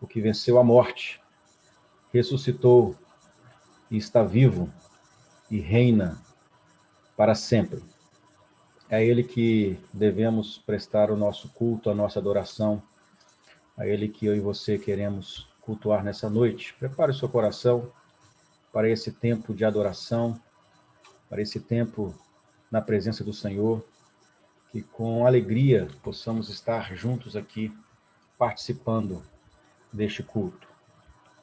o que venceu a morte, ressuscitou e está vivo e reina para sempre. É a Ele que devemos prestar o nosso culto, a nossa adoração, a Ele que eu e você queremos cultuar nessa noite. Prepare o seu coração para esse tempo de adoração, para esse tempo na presença do Senhor, que com alegria possamos estar juntos aqui, participando deste culto.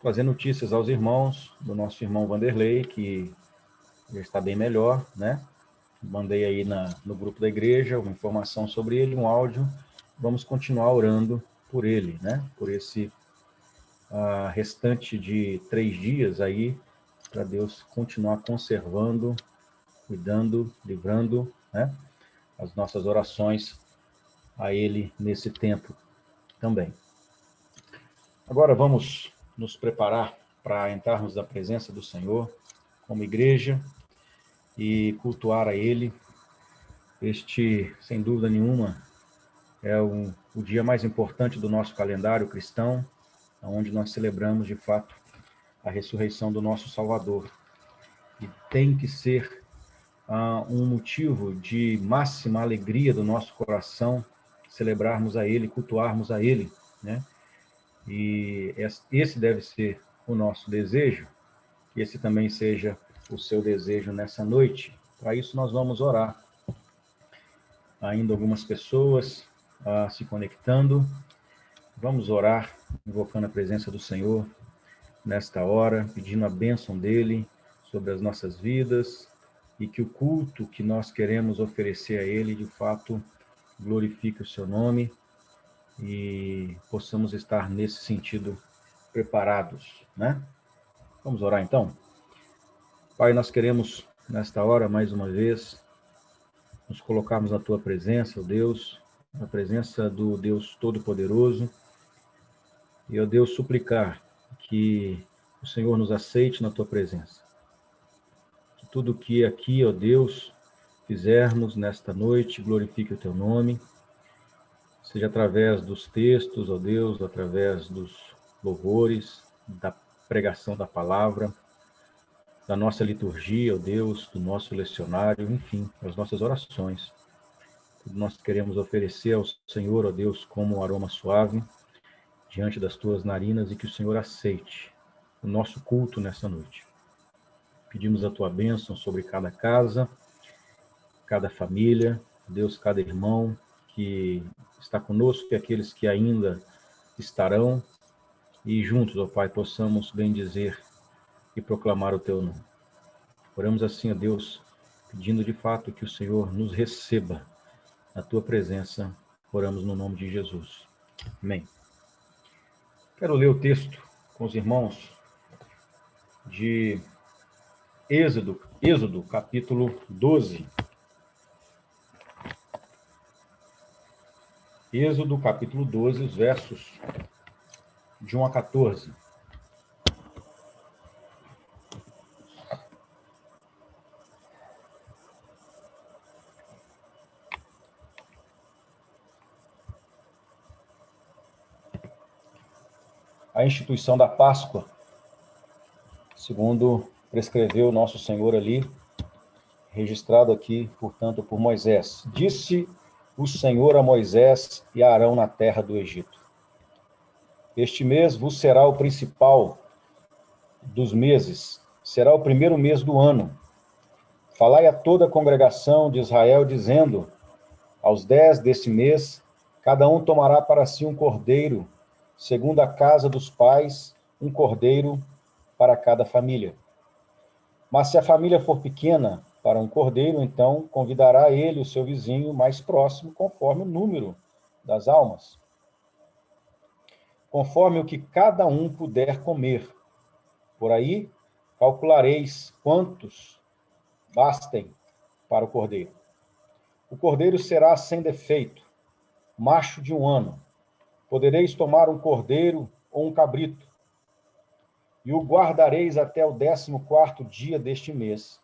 Trazer notícias aos irmãos, do nosso irmão Vanderlei, que já está bem melhor, né? Mandei aí no grupo da igreja uma informação sobre ele, um áudio. Vamos continuar orando por ele, né? Por esse restante de 3 dias aí, para Deus continuar conservando, cuidando, livrando, né? As nossas orações a Ele nesse tempo também. Agora vamos nos preparar para entrarmos na presença do Senhor como igreja e cultuar a Ele. Este, sem dúvida nenhuma, é o dia mais importante do nosso calendário cristão, onde nós celebramos, de fato, a ressurreição do nosso Salvador. E tem que ser um motivo de máxima alegria do nosso coração celebrarmos a Ele, cultuarmos a Ele, né? E esse deve ser o nosso desejo, que esse também seja o seu desejo nessa noite. Para isso nós vamos orar. Ainda algumas pessoas se conectando. Vamos orar, invocando a presença do Senhor nesta hora, pedindo a bênção dEle sobre as nossas vidas e que o culto que nós queremos oferecer a Ele, de fato, glorifique o seu nome e possamos estar nesse sentido preparados, né? Vamos orar então? Pai, nós queremos, nesta hora, mais uma vez, nos colocarmos na Tua presença, ó Deus, na presença do Deus Todo-Poderoso, e, ó Deus, suplicar que o Senhor nos aceite na Tua presença. Que tudo que aqui, ó Deus, fizermos nesta noite, glorifique o Teu nome, seja através dos textos, ó Deus, através dos louvores, da pregação da palavra, da nossa liturgia, ó Deus, do nosso lecionário, enfim, as nossas orações. Tudo nós queremos oferecer ao Senhor, ó Deus, como um aroma suave, diante das tuas narinas, e que o Senhor aceite o nosso culto nessa noite. Pedimos a tua bênção sobre cada casa, cada família, Deus, cada irmão que está conosco e aqueles que ainda estarão, e juntos, ó Pai, possamos bendizer e proclamar o teu nome. Oramos assim a Deus, pedindo de fato que o Senhor nos receba na tua presença. Oramos no nome de Jesus. Amém. Quero ler o texto com os irmãos de Êxodo, capítulo 12. Êxodo, capítulo 12, os versos de 1 a 14. A instituição da Páscoa, segundo prescreveu o nosso Senhor ali, registrado aqui, portanto, por Moisés. Disse o Senhor a Moisés e a Arão na terra do Egito: este mês vos será o principal dos meses, será o primeiro mês do ano. Falai a toda a congregação de Israel, dizendo: aos 10 deste mês, cada um tomará para si um cordeiro, segundo a casa dos pais, um cordeiro para cada família. Mas se a família for pequena para um cordeiro, então convidará ele o seu vizinho mais próximo, conforme o número das almas, conforme o que cada um puder comer. Por aí calculareis quantos bastem para o cordeiro. O cordeiro será sem defeito, macho de 1 ano. Podereis tomar um cordeiro ou um cabrito, e o guardareis até o 14º dia deste mês,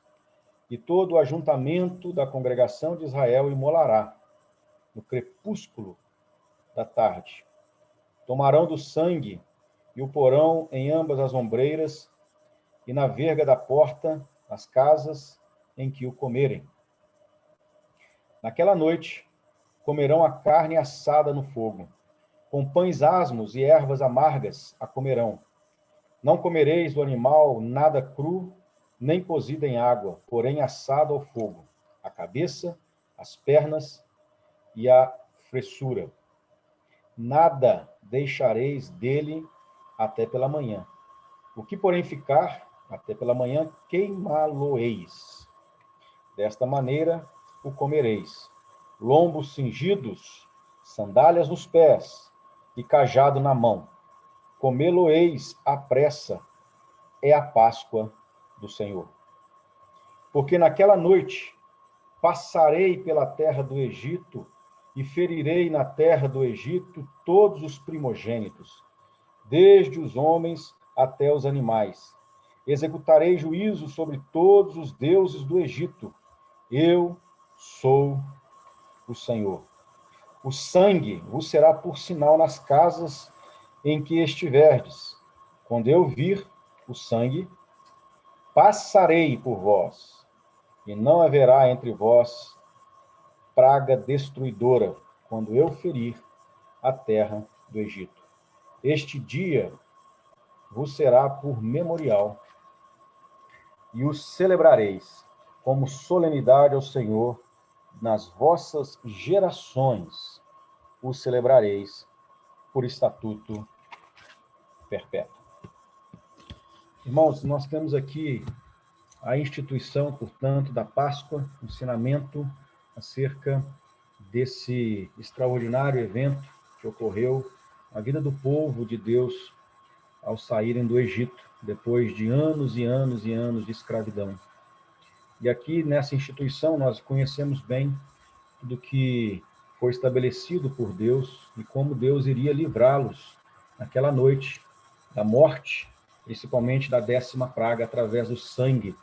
e todo o ajuntamento da congregação de Israel imolará, no crepúsculo da tarde. Tomarão do sangue e o porão em ambas as ombreiras e na verga da porta as casas em que o comerem. Naquela noite comerão a carne assada no fogo, com pães asmos e ervas amargas a comerão. Não comereis do animal nada cru, nem cozido em água, porém assado ao fogo, a cabeça, as pernas e a fressura. Nada deixareis dele até pela manhã. O que, porém, ficar até pela manhã, queimá-lo-eis. Desta maneira o comereis. Lombos cingidos, sandálias nos pés e cajado na mão. Comê-lo-eis à pressa, é a Páscoa do Senhor. Porque naquela noite passarei pela terra do Egito e ferirei na terra do Egito todos os primogênitos, desde os homens até os animais. Executarei juízo sobre todos os deuses do Egito. Eu sou o Senhor. O sangue vos será por sinal nas casas em que estiverdes. Quando eu vir o sangue, passarei por vós, e não haverá entre vós praga destruidora, quando eu ferir a terra do Egito. Este dia vos será por memorial, e o celebrareis como solenidade ao Senhor nas vossas gerações. O celebrareis por estatuto perpétuo. Irmãos, nós temos aqui a instituição, portanto, da Páscoa, ensinamento acerca desse extraordinário evento que ocorreu na vida do povo de Deus ao saírem do Egito, depois de anos e anos e anos de escravidão. E aqui, nessa instituição, nós conhecemos bem tudo que foi estabelecido por Deus e como Deus iria livrá-los naquela noite da morte, principalmente da 10ª praga, através do sangue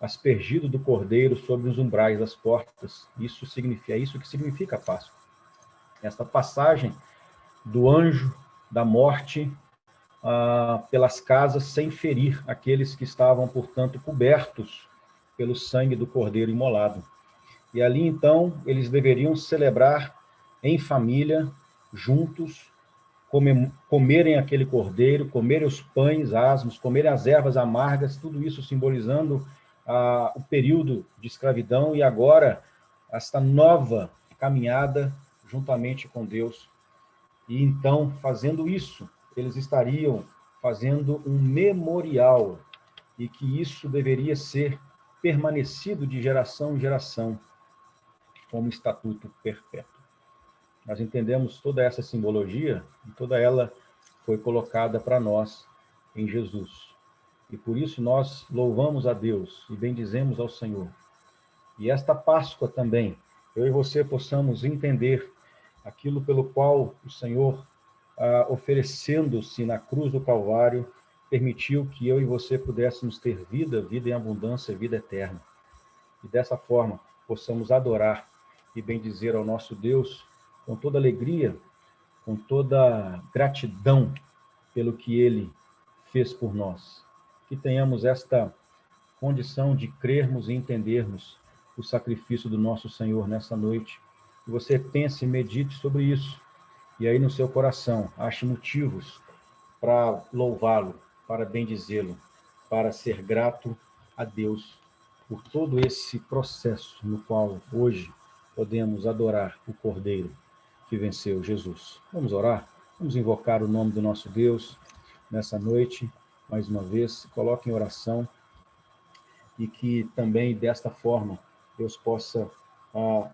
aspergido do cordeiro sobre os umbrais das portas. É isso que significa a Páscoa. Esta passagem do anjo da morte pelas casas sem ferir aqueles que estavam, portanto, cobertos pelo sangue do cordeiro imolado. E ali, então, eles deveriam celebrar em família, juntos, comerem aquele cordeiro, comerem os pães asmos, comerem as ervas amargas, tudo isso simbolizando o período de escravidão e agora esta nova caminhada juntamente com Deus. E então, fazendo isso, eles estariam fazendo um memorial e que isso deveria ser permanecido de geração em geração como estatuto perpétuo. Nós entendemos toda essa simbologia e toda ela foi colocada para nós em Jesus. E por isso nós louvamos a Deus e bendizemos ao Senhor. E esta Páscoa também, eu e você possamos entender aquilo pelo qual o Senhor, oferecendo-se na cruz do Calvário, permitiu que eu e você pudéssemos ter vida, vida em abundância, vida eterna. E dessa forma possamos adorar e bendizer ao nosso Deus com toda alegria, com toda gratidão pelo que Ele fez por nós. Que tenhamos esta condição de crermos e entendermos o sacrifício do nosso Senhor nessa noite. Que você pense e medite sobre isso. E aí no seu coração, ache motivos para louvá-lo, para bendizê-lo, para ser grato a Deus por todo esse processo no qual hoje podemos adorar o Cordeiro que venceu, Jesus. Vamos orar? Vamos invocar o nome do nosso Deus nessa noite. Mais uma vez, coloque em oração e que também desta forma Deus possa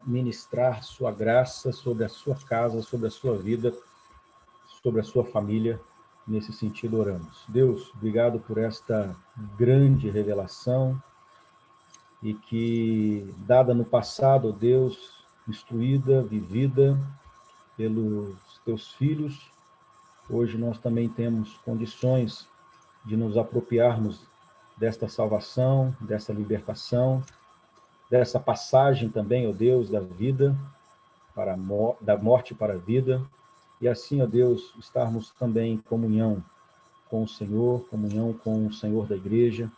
ministrar sua graça sobre a sua casa, sobre a sua vida, sobre a sua família. Nesse sentido, oramos. Deus, obrigado por esta grande revelação e que, dada no passado, Deus, instruída, vivida pelos teus filhos, hoje nós também temos condições de nos apropriarmos desta salvação, dessa libertação, dessa passagem também, ó Deus, da vida, da morte para a vida, e assim, ó Deus, estarmos também em comunhão com o Senhor da igreja,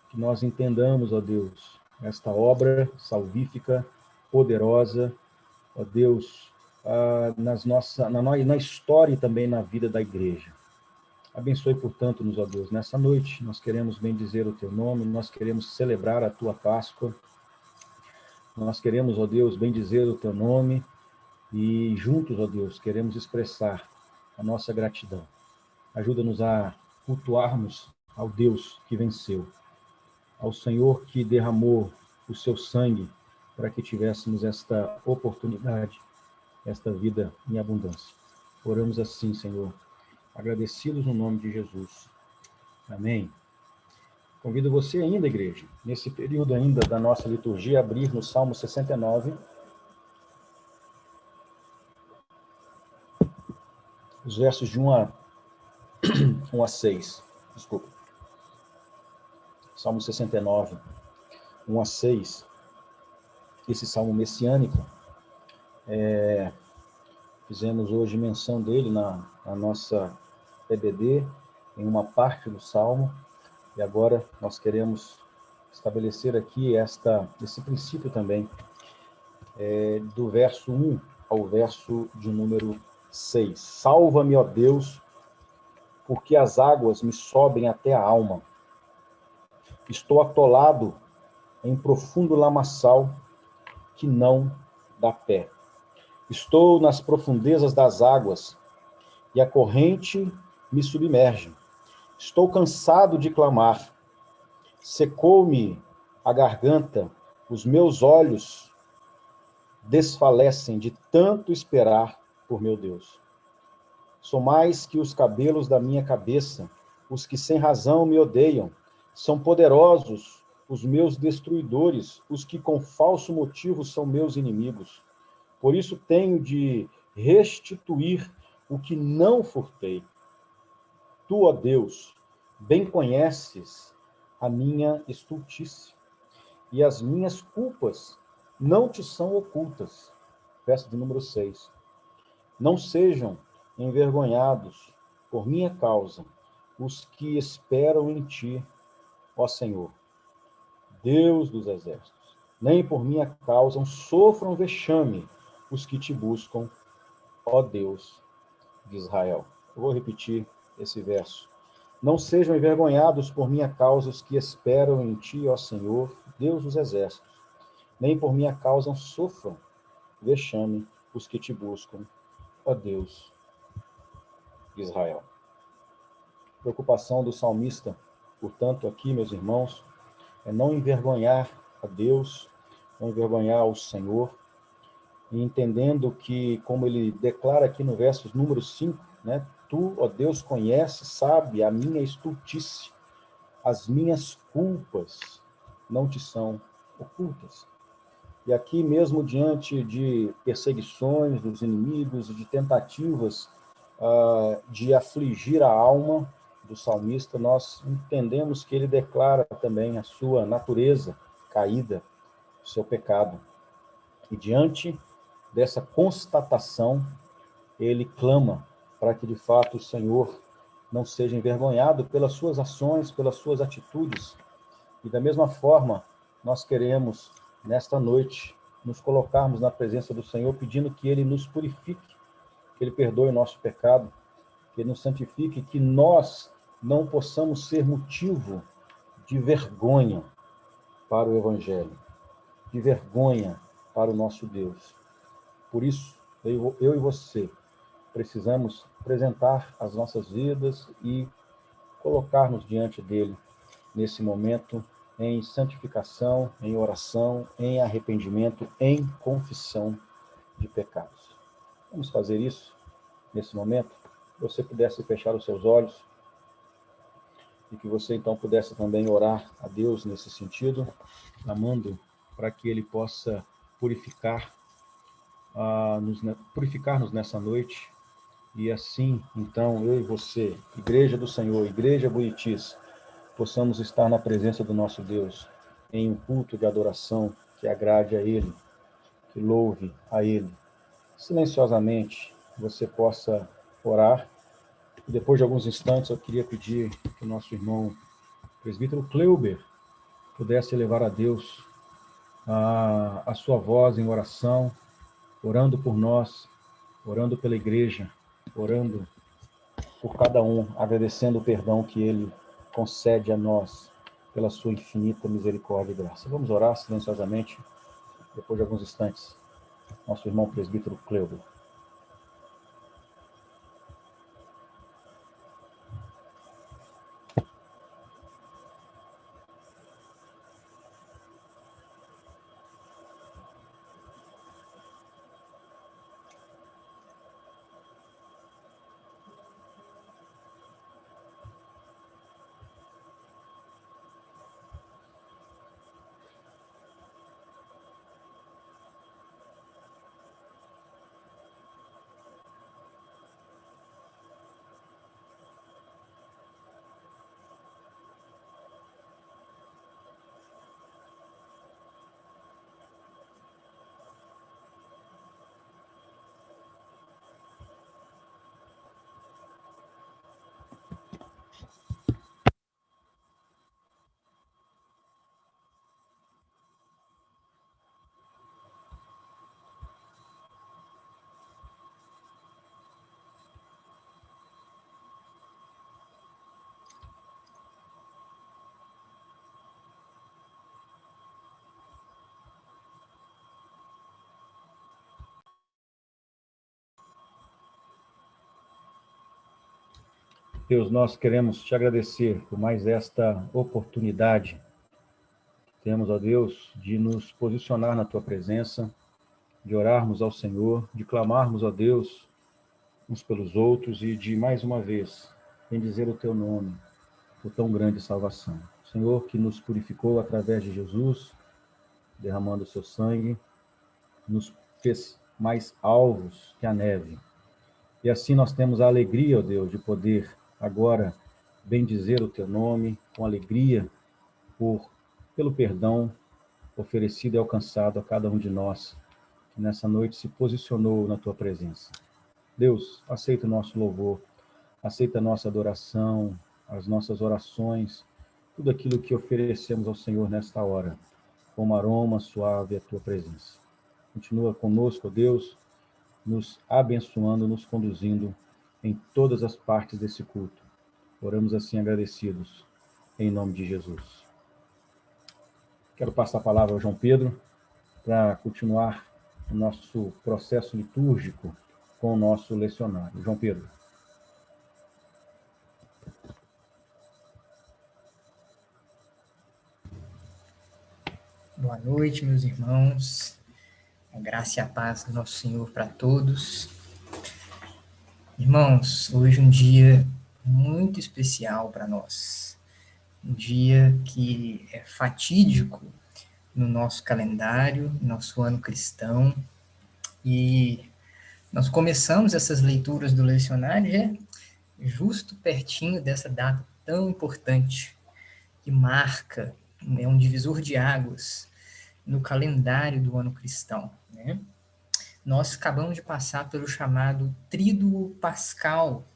que nós entendamos, ó Deus, esta obra salvífica, poderosa, ó Deus, na história e também na vida da igreja. Abençoe, portanto, ó Deus, nessa noite. Nós queremos bendizer o teu nome, nós queremos celebrar a tua Páscoa, nós queremos, ó Deus, bendizer o teu nome e juntos, ó Deus, queremos expressar a nossa gratidão. Ajuda-nos a cultuarmos ao Deus que venceu, ao Senhor que derramou o seu sangue para que tivéssemos esta oportunidade, esta vida em abundância. Oramos assim, Senhor, agradecidos no nome de Jesus. Amém. Convido você ainda, igreja, nesse período ainda da nossa liturgia, a abrir no Salmo 69, os versos de 1 a 6. Desculpa. Salmo 69, 1 a 6. Esse salmo messiânico, fizemos hoje menção dele na nossa PBD, em uma parte do salmo, e agora nós queremos estabelecer aqui esse princípio também, do verso 1 ao verso de número 6. Salva-me, ó Deus, porque as águas me sobem até a alma. Estou atolado em profundo lamaçal que não dá pé. Estou nas profundezas das águas e a corrente me submerge. Estou cansado de clamar. Secou-me a garganta, os meus olhos desfalecem de tanto esperar por meu Deus. Sou mais que os cabelos da minha cabeça, os que sem razão me odeiam. São poderosos os meus destruidores, os que com falso motivo são meus inimigos. Por isso tenho de restituir o que não furtei. Tu, ó Deus, bem conheces a minha estultice, e as minhas culpas não te são ocultas. Verso de número 6. Não sejam envergonhados por minha causa os que esperam em ti, ó Senhor, Deus dos exércitos. Nem por minha causa sofram vexame os que te buscam, ó Deus de Israel. Eu vou repetir esse verso. Não sejam envergonhados por minha causa os que esperam em ti, ó Senhor, Deus dos exércitos. Nem por minha causa sofram vexame os que te buscam, ó Deus de Israel. Preocupação do salmista, portanto, aqui, meus irmãos, é não envergonhar a Deus, não envergonhar o Senhor, e entendendo que, como ele declara aqui no verso número 5, né? Tu, ó Deus, conheces, sabe a minha estultice, as minhas culpas não te são ocultas. E aqui mesmo diante de perseguições dos inimigos e de tentativas de afligir a alma do salmista, nós entendemos que ele declara também a sua natureza caída, o seu pecado. E diante dessa constatação, ele clama para que, de fato, o Senhor não seja envergonhado pelas suas ações, pelas suas atitudes. E, da mesma forma, nós queremos, nesta noite, nos colocarmos na presença do Senhor, pedindo que Ele nos purifique, que Ele perdoe o nosso pecado, que Ele nos santifique, que nós não possamos ser motivo de vergonha para o Evangelho, de vergonha para o nosso Deus. Por isso, eu e você precisamos apresentar as nossas vidas e colocar-nos diante dele nesse momento em santificação, em oração, em arrependimento, em confissão de pecados. Vamos fazer isso nesse momento? Se você pudesse fechar os seus olhos e que você então pudesse também orar a Deus nesse sentido, clamando para que ele possa purificar-nos nessa noite. E assim, então, eu e você, Igreja do Senhor, Igreja Buritis, possamos estar na presença do nosso Deus, em um culto de adoração que agrade a Ele, que louve a Ele, silenciosamente, você possa orar. E depois de alguns instantes, eu queria pedir que o nosso irmão presbítero Kleuber pudesse levar a Deus a sua voz em oração, orando por nós, orando pela igreja, orando por cada um, agradecendo o perdão que Ele concede a nós pela sua infinita misericórdia e graça. Vamos orar silenciosamente, depois de alguns instantes. Nosso irmão presbítero Kleuber. Deus, nós queremos te agradecer por mais esta oportunidade que temos, ó Deus, de nos posicionar na tua presença, de orarmos ao Senhor, de clamarmos, ó Deus, uns pelos outros e de, mais uma vez, bendizer o teu nome, por tão grande salvação. Senhor, que nos purificou através de Jesus, derramando o seu sangue, nos fez mais alvos que a neve. E assim nós temos a alegria, ó Deus, de poder agora bendizer o teu nome, com alegria pelo perdão oferecido e alcançado a cada um de nós, que nessa noite se posicionou na tua presença. Deus, aceita o nosso louvor, aceita a nossa adoração, as nossas orações, tudo aquilo que oferecemos ao Senhor nesta hora, como aroma suave à tua presença. Continua conosco, ó Deus, nos abençoando, nos conduzindo em todas as partes desse culto. Oramos assim agradecidos, em nome de Jesus. Quero passar a palavra ao João Pedro para continuar o nosso processo litúrgico com o nosso lecionário. João Pedro. Boa noite, meus irmãos. A graça e a paz do nosso Senhor para todos. Irmãos, hoje é um dia muito especial para nós. Um dia que é fatídico no nosso calendário, no nosso ano cristão. E nós começamos essas leituras do lecionário justo pertinho dessa data tão importante, que marca, é um divisor de águas no calendário do ano cristão, né? Nós acabamos de passar pelo chamado Tríduo Pascal,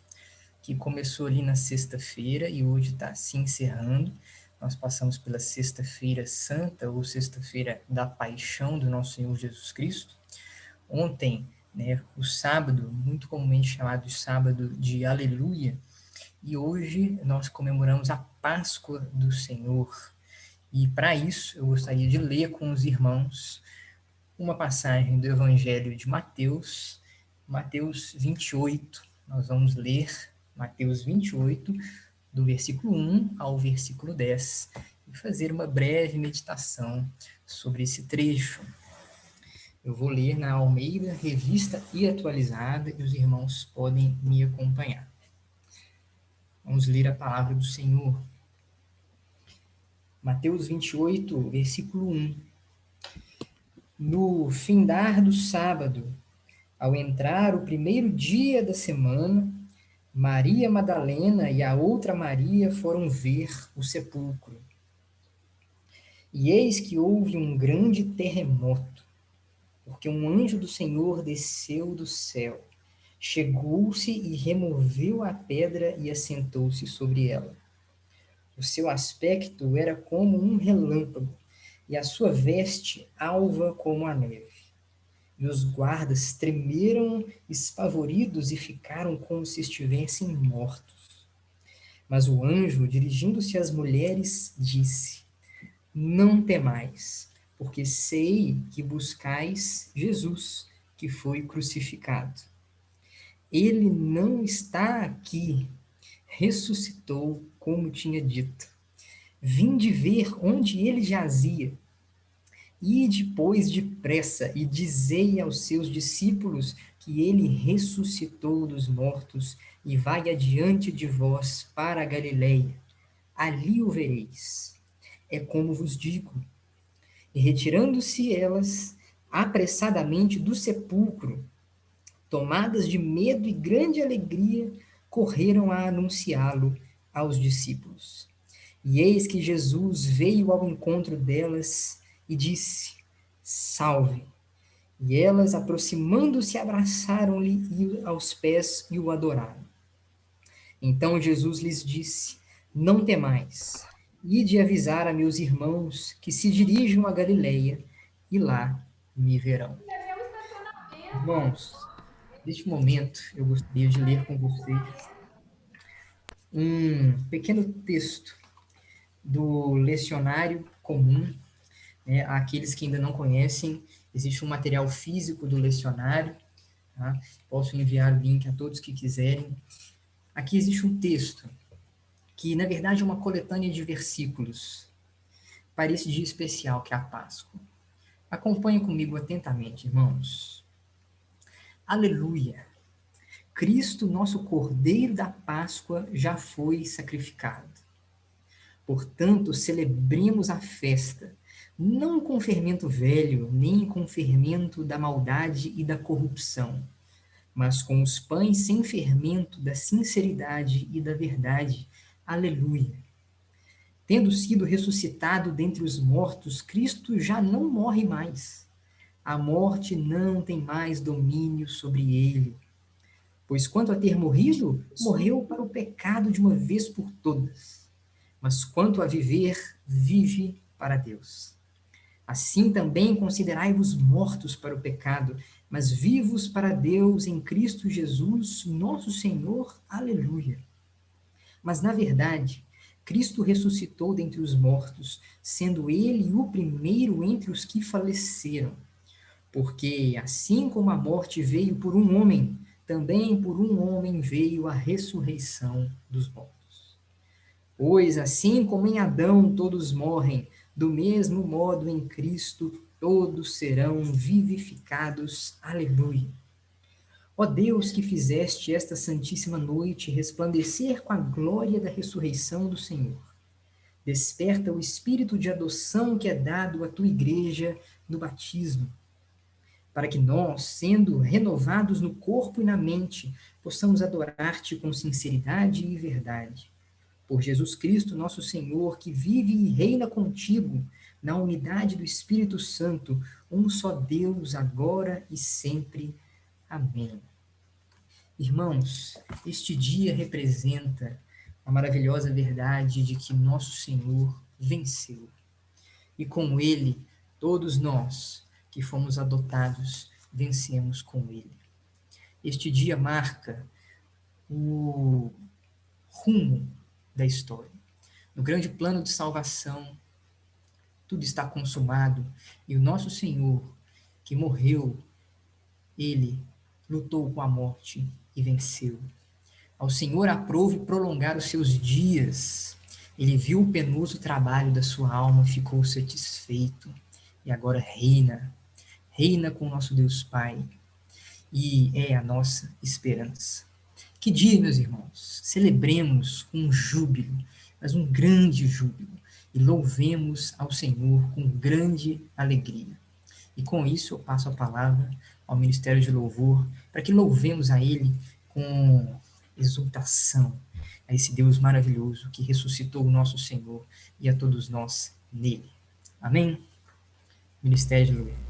que começou ali na sexta-feira e hoje está se encerrando. Nós passamos pela Sexta-feira Santa, ou Sexta-feira da Paixão do nosso Senhor Jesus Cristo. Ontem, né, o sábado, muito comumente chamado de sábado de Aleluia, e hoje nós comemoramos a Páscoa do Senhor. E para isso eu gostaria de ler com os irmãos uma passagem do Evangelho de Mateus, Mateus 28. Nós vamos ler Mateus 28, do versículo 1 ao versículo 10, e fazer uma breve meditação sobre esse trecho. Eu vou ler na Almeida, Revista e Atualizada, e os irmãos podem me acompanhar. Vamos ler a palavra do Senhor. Mateus 28, versículo 1. No findar do sábado, ao entrar o primeiro dia da semana, Maria Madalena e a outra Maria foram ver o sepulcro. E eis que houve um grande terremoto, porque um anjo do Senhor desceu do céu Chegou-se e removeu a pedra e assentou-se sobre ela. O seu aspecto era como um relâmpago, e a sua veste alva como a neve. E os guardas tremeram espavoridos e ficaram como se estivessem mortos. Mas o anjo, dirigindo-se às mulheres, disse: Não temais, porque sei que buscais Jesus, que foi crucificado. Ele não está aqui, ressuscitou, como tinha dito. Vinde ver onde ele jazia. Ide, pois, depressa e dizei aos seus discípulos que ele ressuscitou dos mortos e vai adiante de vós para a Galileia. Ali o vereis. É como vos digo. E retirando-se elas apressadamente do sepulcro, tomadas de medo e grande alegria, correram a anunciá-lo aos discípulos. E eis que Jesus veio ao encontro delas e disse: Salve! E elas, aproximando-se, abraçaram-lhe aos pés e o adoraram. Então Jesus lhes disse: Não temais, ide avisar a meus irmãos que se dirijam a Galileia, e lá me verão. Irmãos, neste momento eu gostaria de ler com vocês um pequeno texto do Lecionário Comum, né? Aqueles que ainda não conhecem, existe um material físico do lecionário, tá? Posso enviar o link a todos que quiserem. Aqui existe um texto que, na verdade, é uma coletânea de versículos para esse dia especial que é a Páscoa. Acompanhe comigo atentamente, irmãos. Aleluia! Cristo, nosso Cordeiro da Páscoa, já foi sacrificado. Portanto, celebremos a festa, não com fermento velho, nem com fermento da maldade e da corrupção, mas com os pães sem fermento da sinceridade e da verdade. Aleluia! Tendo sido ressuscitado dentre os mortos, Cristo já não morre mais. A morte não tem mais domínio sobre ele. Pois quanto a ter morrido, morreu para o pecado de uma vez por todas. Mas quanto a viver, vive para Deus. Assim também considerai-vos mortos para o pecado, mas vivos para Deus em Cristo Jesus, nosso Senhor. Aleluia. Mas, na verdade, Cristo ressuscitou dentre os mortos, sendo ele o primeiro entre os que faleceram. Porque, assim como a morte veio por um homem, também por um homem veio a ressurreição dos mortos. Pois, assim como em Adão todos morrem, do mesmo modo em Cristo todos serão vivificados. Aleluia. Ó Deus, que fizeste esta santíssima noite resplandecer com a glória da ressurreição do Senhor, desperta o espírito de adoção que é dado à tua igreja no batismo, para que nós, sendo renovados no corpo e na mente, possamos adorar-te com sinceridade e verdade. Por Jesus Cristo, nosso Senhor, que vive e reina contigo, na unidade do Espírito Santo, um só Deus, agora e sempre. Amém. Irmãos, este dia representa a maravilhosa verdade de que nosso Senhor venceu. E com ele, todos nós que fomos adotados, vencemos com ele. Este dia marca o rumo da história. No grande plano de salvação, tudo está consumado e o nosso Senhor, que morreu, ele lutou com a morte e venceu. Ao Senhor aprove prolongar os seus dias. Ele viu o penoso trabalho da sua alma, ficou satisfeito e agora reina com o nosso Deus Pai e é a nossa esperança. Que dia, meus irmãos, celebremos com júbilo, mas um grande júbilo, e louvemos ao Senhor com grande alegria. E com isso eu passo a palavra ao Ministério de Louvor, para que louvemos a Ele com exultação, a esse Deus maravilhoso que ressuscitou o nosso Senhor e a todos nós nele. Amém? Ministério de Louvor.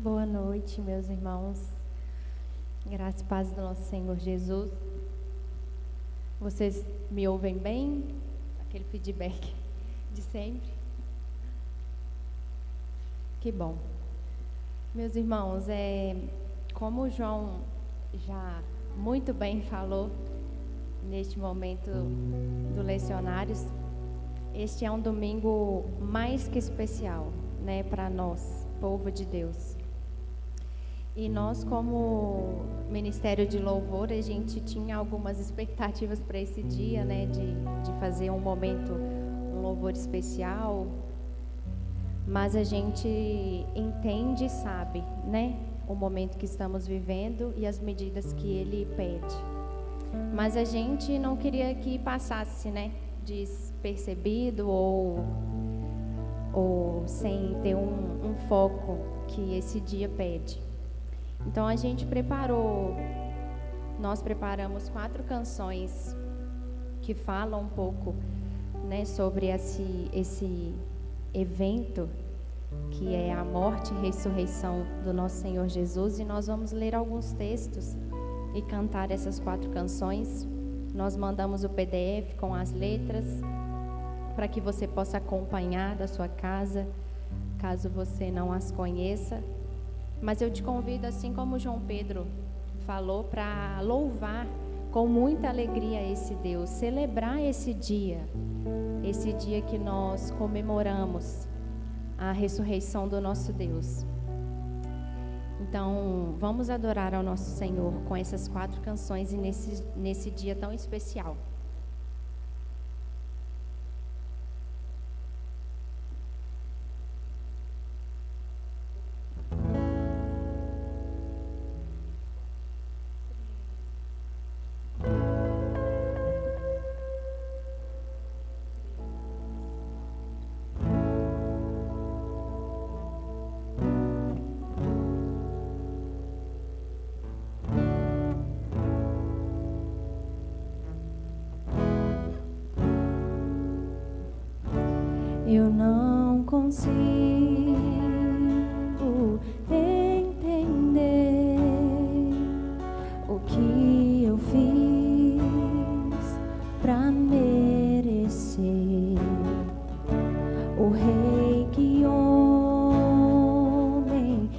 Boa noite, meus irmãos. Graça e paz do nosso Senhor Jesus. Vocês me ouvem bem? Aquele feedback de sempre? Que bom. Meus irmãos, como o João já muito bem falou neste momento do Lecionários, este é um domingo mais que especial, né, para nós, povo de Deus. E nós, como Ministério de Louvor, a gente tinha algumas expectativas para esse dia, né, de fazer um louvor especial, mas a gente entende e sabe, né, o momento que estamos vivendo e as medidas que ele pede. Mas a gente não queria que passasse, né, despercebido ou sem ter um foco que esse dia pede. Então nós preparamos 4 canções que falam um pouco, né, sobre esse evento que é a morte e ressurreição do nosso Senhor Jesus, e nós vamos ler alguns textos e cantar essas 4 canções. Nós mandamos o PDF com as letras para que você possa acompanhar da sua casa, caso você não as conheça. Mas eu te convido, assim como João Pedro falou, para louvar com muita alegria esse Deus, celebrar esse dia que nós comemoramos a ressurreição do nosso Deus. Então, vamos adorar ao nosso Senhor com essas 4 canções e nesse dia tão especial. Eu não consigo entender o que eu fiz pra merecer o rei que homem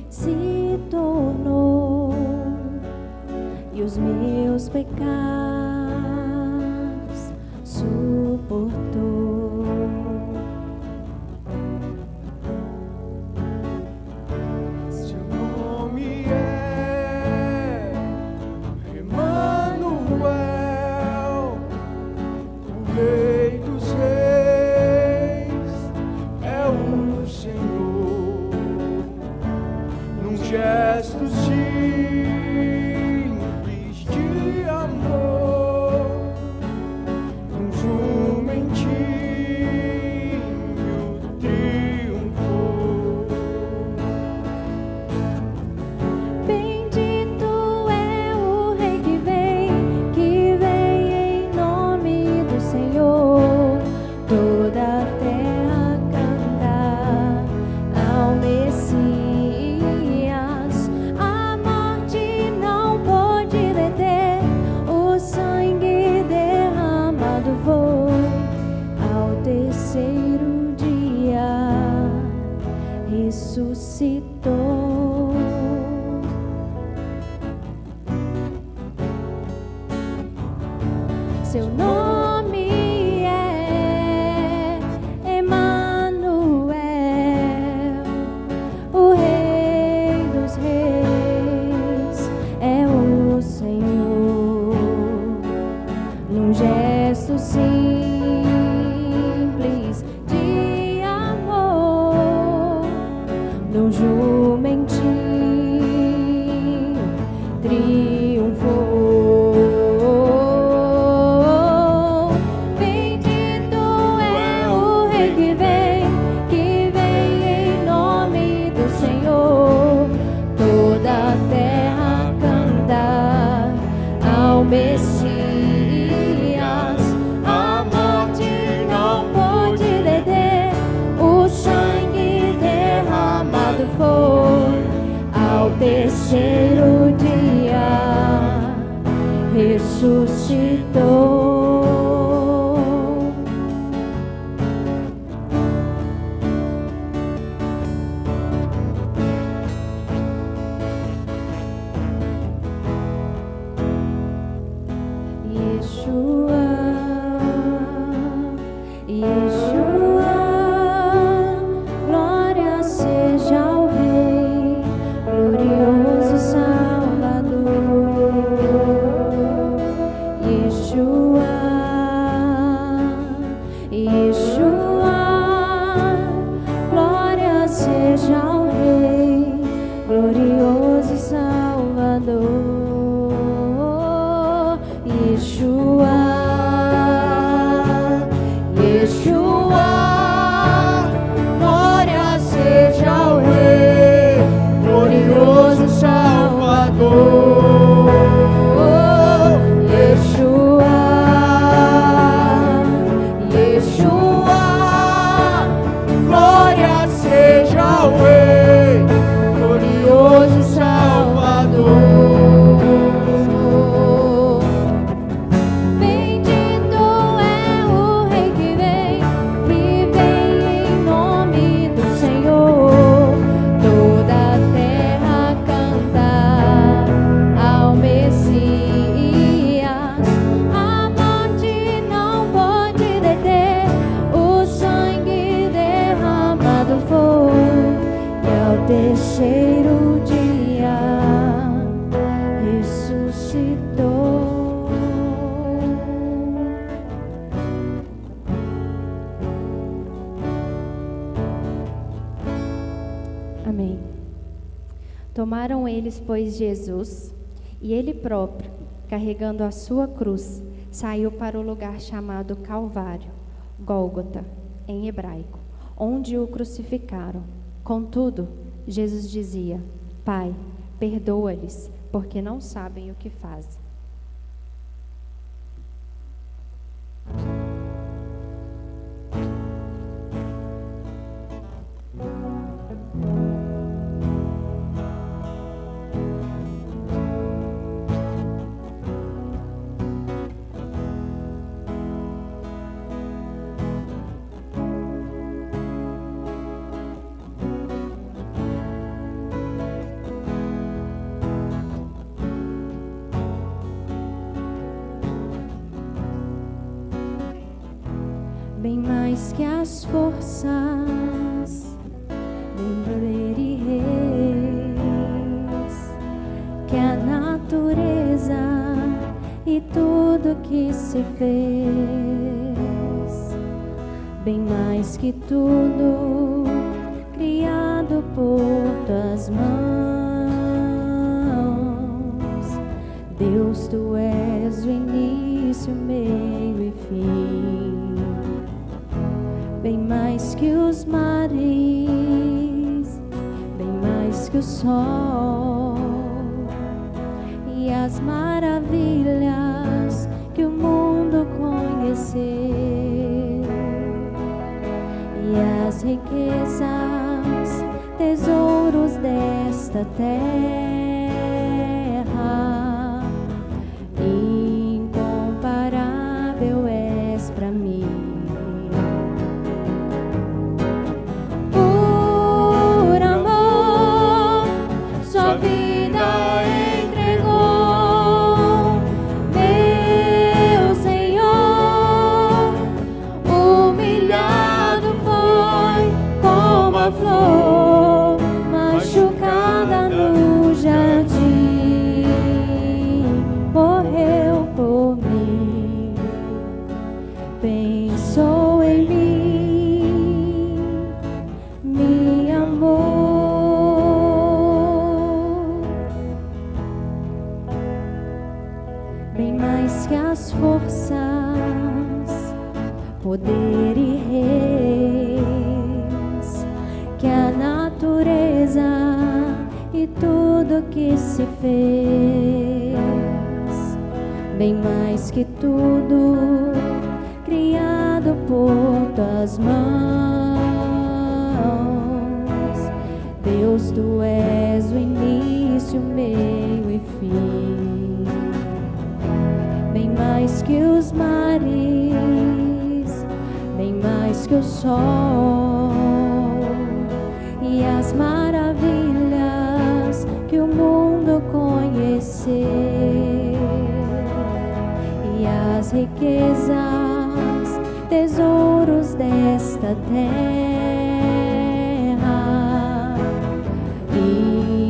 se tornou e os meus pecados suportou. A morte terceiro dia ressuscitou. Terceiro dia ressuscitou. Amém. Tomaram eles, pois, Jesus, e ele próprio, carregando a sua cruz, saiu para o lugar chamado Calvário, Gólgota, em hebraico, onde o crucificaram. Contudo, Jesus dizia: Pai, perdoa-lhes, porque não sabem o que fazem. Bem mais que as forças, bem poder e reis, que a natureza e tudo que se fez, bem mais que tudo criado por tuas mãos. Deus, tu és o início, meio e fim. Bem mais que os mares, bem mais que o sol e as maravilhas que o mundo conheceu, e as riquezas, tesouros desta terra. Incomparável és para mim. Flor machucada no jardim, morreu por mim, pensou em mim, me amou. Bem mais que as forças, poder e reis, que a natureza e tudo que se fez, bem mais que tudo criado por tuas mãos. Deus, tu és o início, início, meio e fim. Bem mais que os mares, bem mais que o sol e as maravilhas que o mundo conheceu, e as riquezas, tesouros desta terra.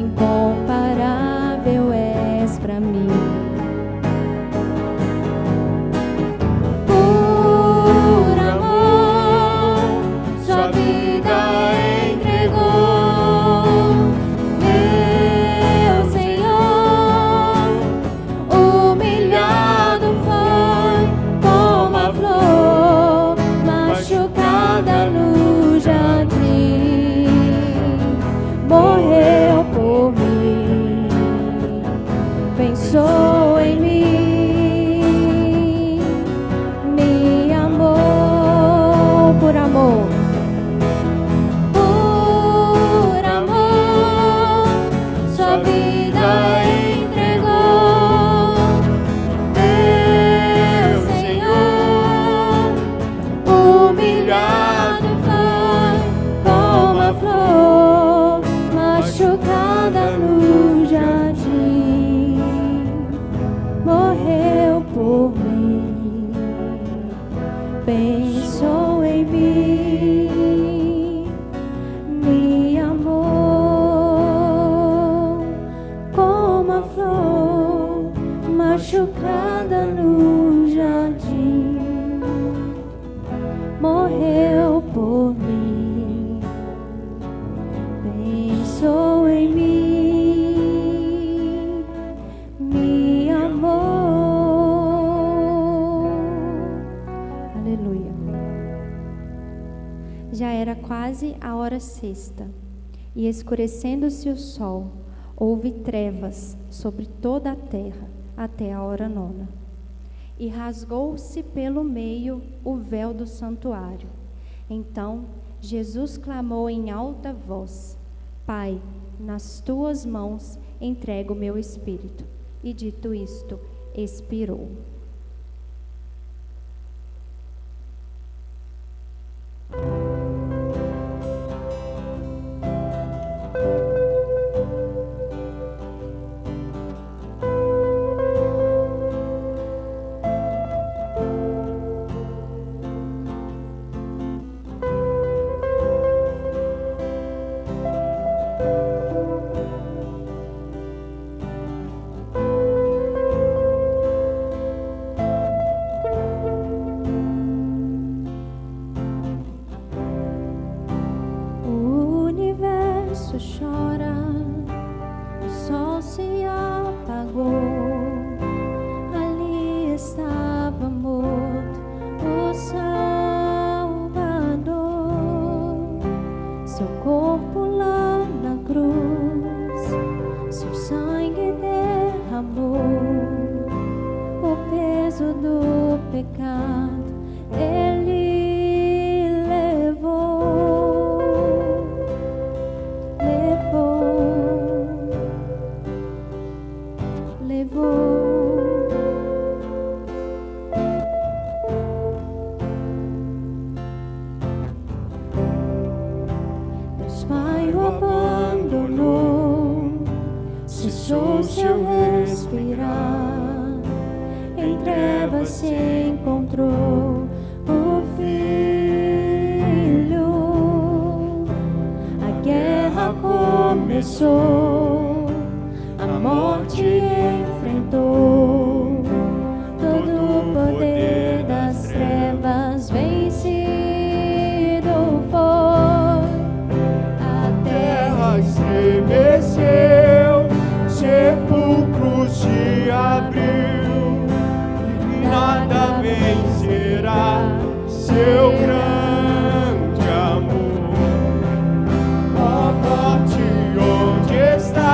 Incomparável és pra mim. Por amor, sua vida entregou, meu Senhor. Humilhado foi como a flor machucada no jardim. Morreu por mim, pensou em mim, me amou por amor. Por amor, sua vida entregou, meu Senhor. Humilhado foi como a flor machucada no jardim. Morreu por mim, pensou em mim, me amou como a flor machucada no jardim. Morreu por mim, pensou em mim, me amou. Aleluia. Já era quase a hora sexta, e escurecendo-se o sol, houve trevas sobre toda a terra até a hora nona. E rasgou-se pelo meio o véu do santuário. Então Jesus clamou em alta voz: Pai, nas tuas mãos entrego o meu espírito. E dito isto, expirou. O universo chora, o sol se apagou. Ali estava morto o Salvador. Seu corpo lá na cruz, seu sangue derramou. O peso do pecado ele levou. Deus Pai o abandonou, cessou seu respirar. Em trevas se encontrou o Filho. A guerra começou, a morte enfrentou, todo o poder das trevas vencido foi. A terra estremeceu, sepulcro se abriu, e nada vencerá seu grande amor. Ó morte, onde está?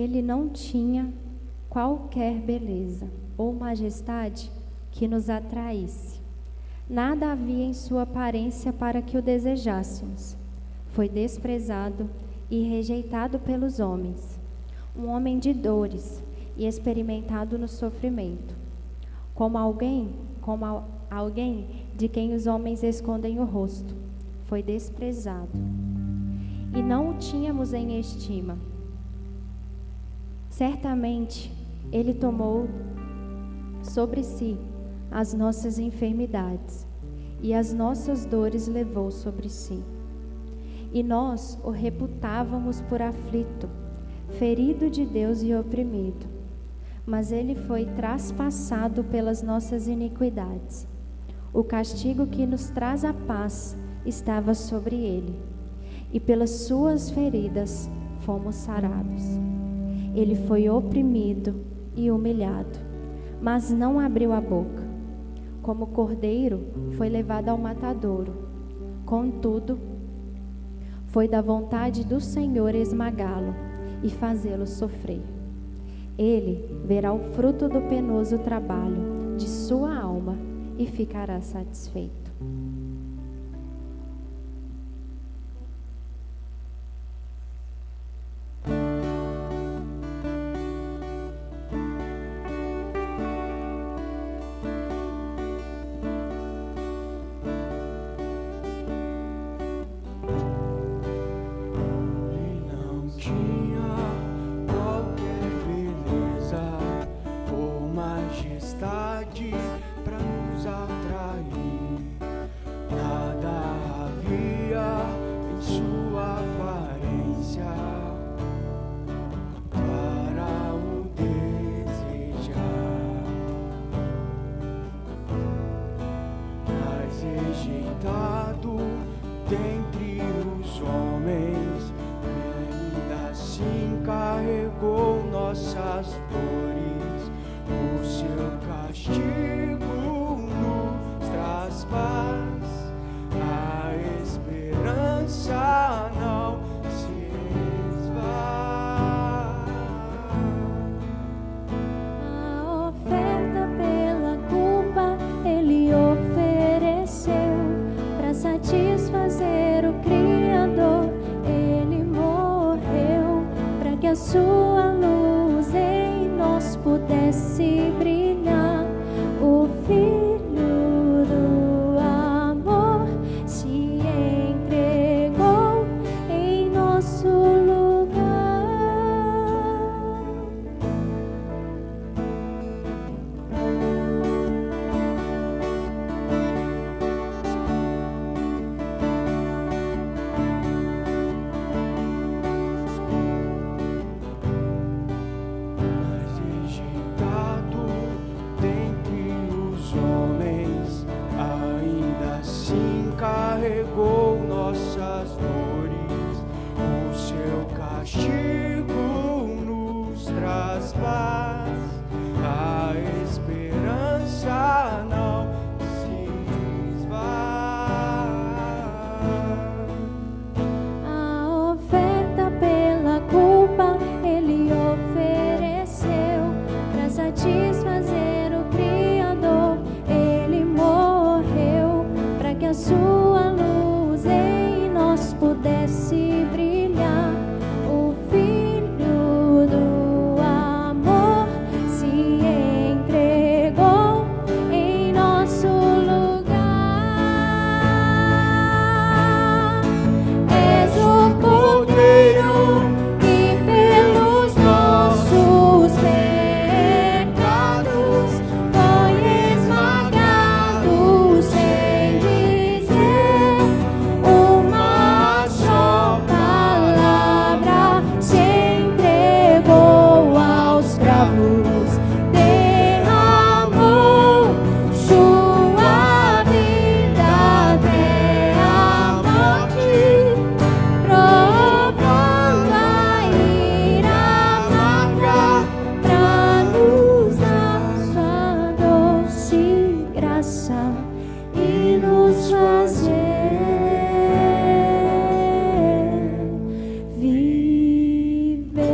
ele não tinha qualquer beleza ou majestade que nos atraísse. Nada havia em sua aparência para que o desejássemos. Foi desprezado e rejeitado pelos homens, um homem de dores e experimentado no sofrimento, como alguém de quem os homens escondem o rosto. Foi desprezado e não o tínhamos em estima. Certamente ele tomou sobre si as nossas enfermidades e as nossas dores levou sobre si. E nós o reputávamos por aflito, ferido de Deus e oprimido. Mas ele foi traspassado pelas nossas iniquidades. O castigo que nos traz a paz estava sobre ele, e pelas suas feridas fomos sarados. Ele foi oprimido e humilhado, mas não abriu a boca. Como cordeiro, foi levado ao matadouro. Contudo, foi da vontade do Senhor esmagá-lo e fazê-lo sofrer. Ele verá o fruto do penoso trabalho de sua alma e ficará satisfeito. Sua luz em nós pudesse brilhar, o Filho do amor se entregou em nosso lugar. Carregou nossas dores, o seu castigo nos traz paz, a esperança não se esvai. A oferta pela culpa ele ofereceu para satisfazer o Criador. Ele morreu para que a sua luz em nós pudesse brilhar. O Filho do amor se entregou em nosso lugar. És o Cordeiro que pelos nossos pecados foi esmagado sem dizer uma só palavra. Se entregou aos cravos, derramou sua vida até a morte, provando a ira amarga pra nos dar sua doce graça e nos fazer viver.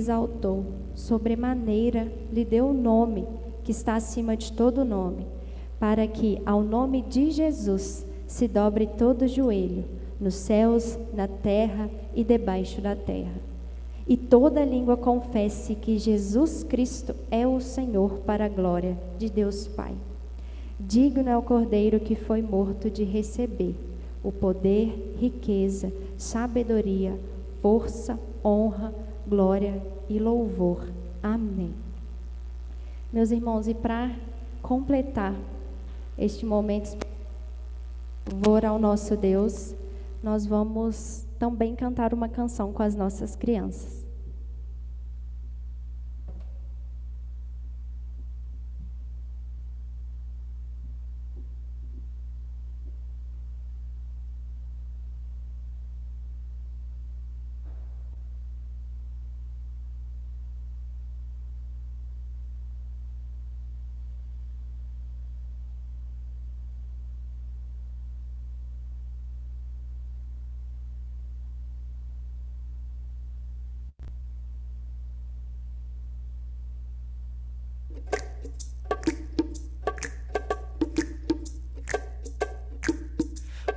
exaltou, sobremaneira lhe deu o nome que está acima de todo nome, para que ao nome de Jesus se dobre todo joelho, nos céus, na terra e debaixo da terra, e toda língua confesse que Jesus Cristo é o Senhor, para a glória de Deus Pai. Digno é o Cordeiro que foi morto de receber o poder, riqueza, sabedoria, força, honra, glória e louvor. Amém. Meus irmãos, e para completar este momento louvor ao nosso Deus, nós vamos também cantar uma canção com as nossas crianças.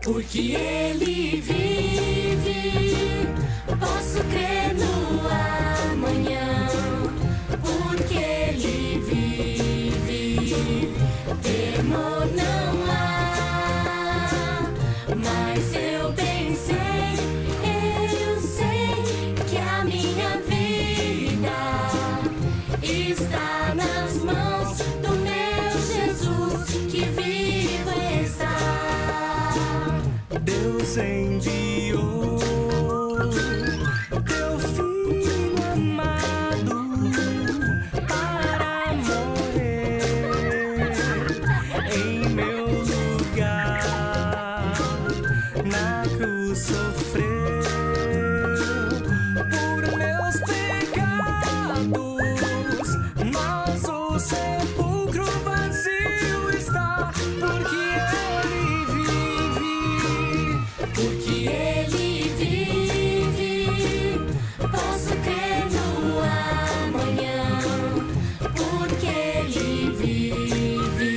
Porque Ele vive, posso crer no amanhã. Porque Ele vive, temor não há. Mas eu bem sei, eu sei que a minha vida está nas mãos do meu Jesus, que vivo está. Deus enviou teu filho amado para morrer em meu lugar. Na cruz sofreu por meus pecados, mas o sepulcro vazio está, porque Ele vive. Porque Ele vive, posso crer no amanhã. Porque Ele vive,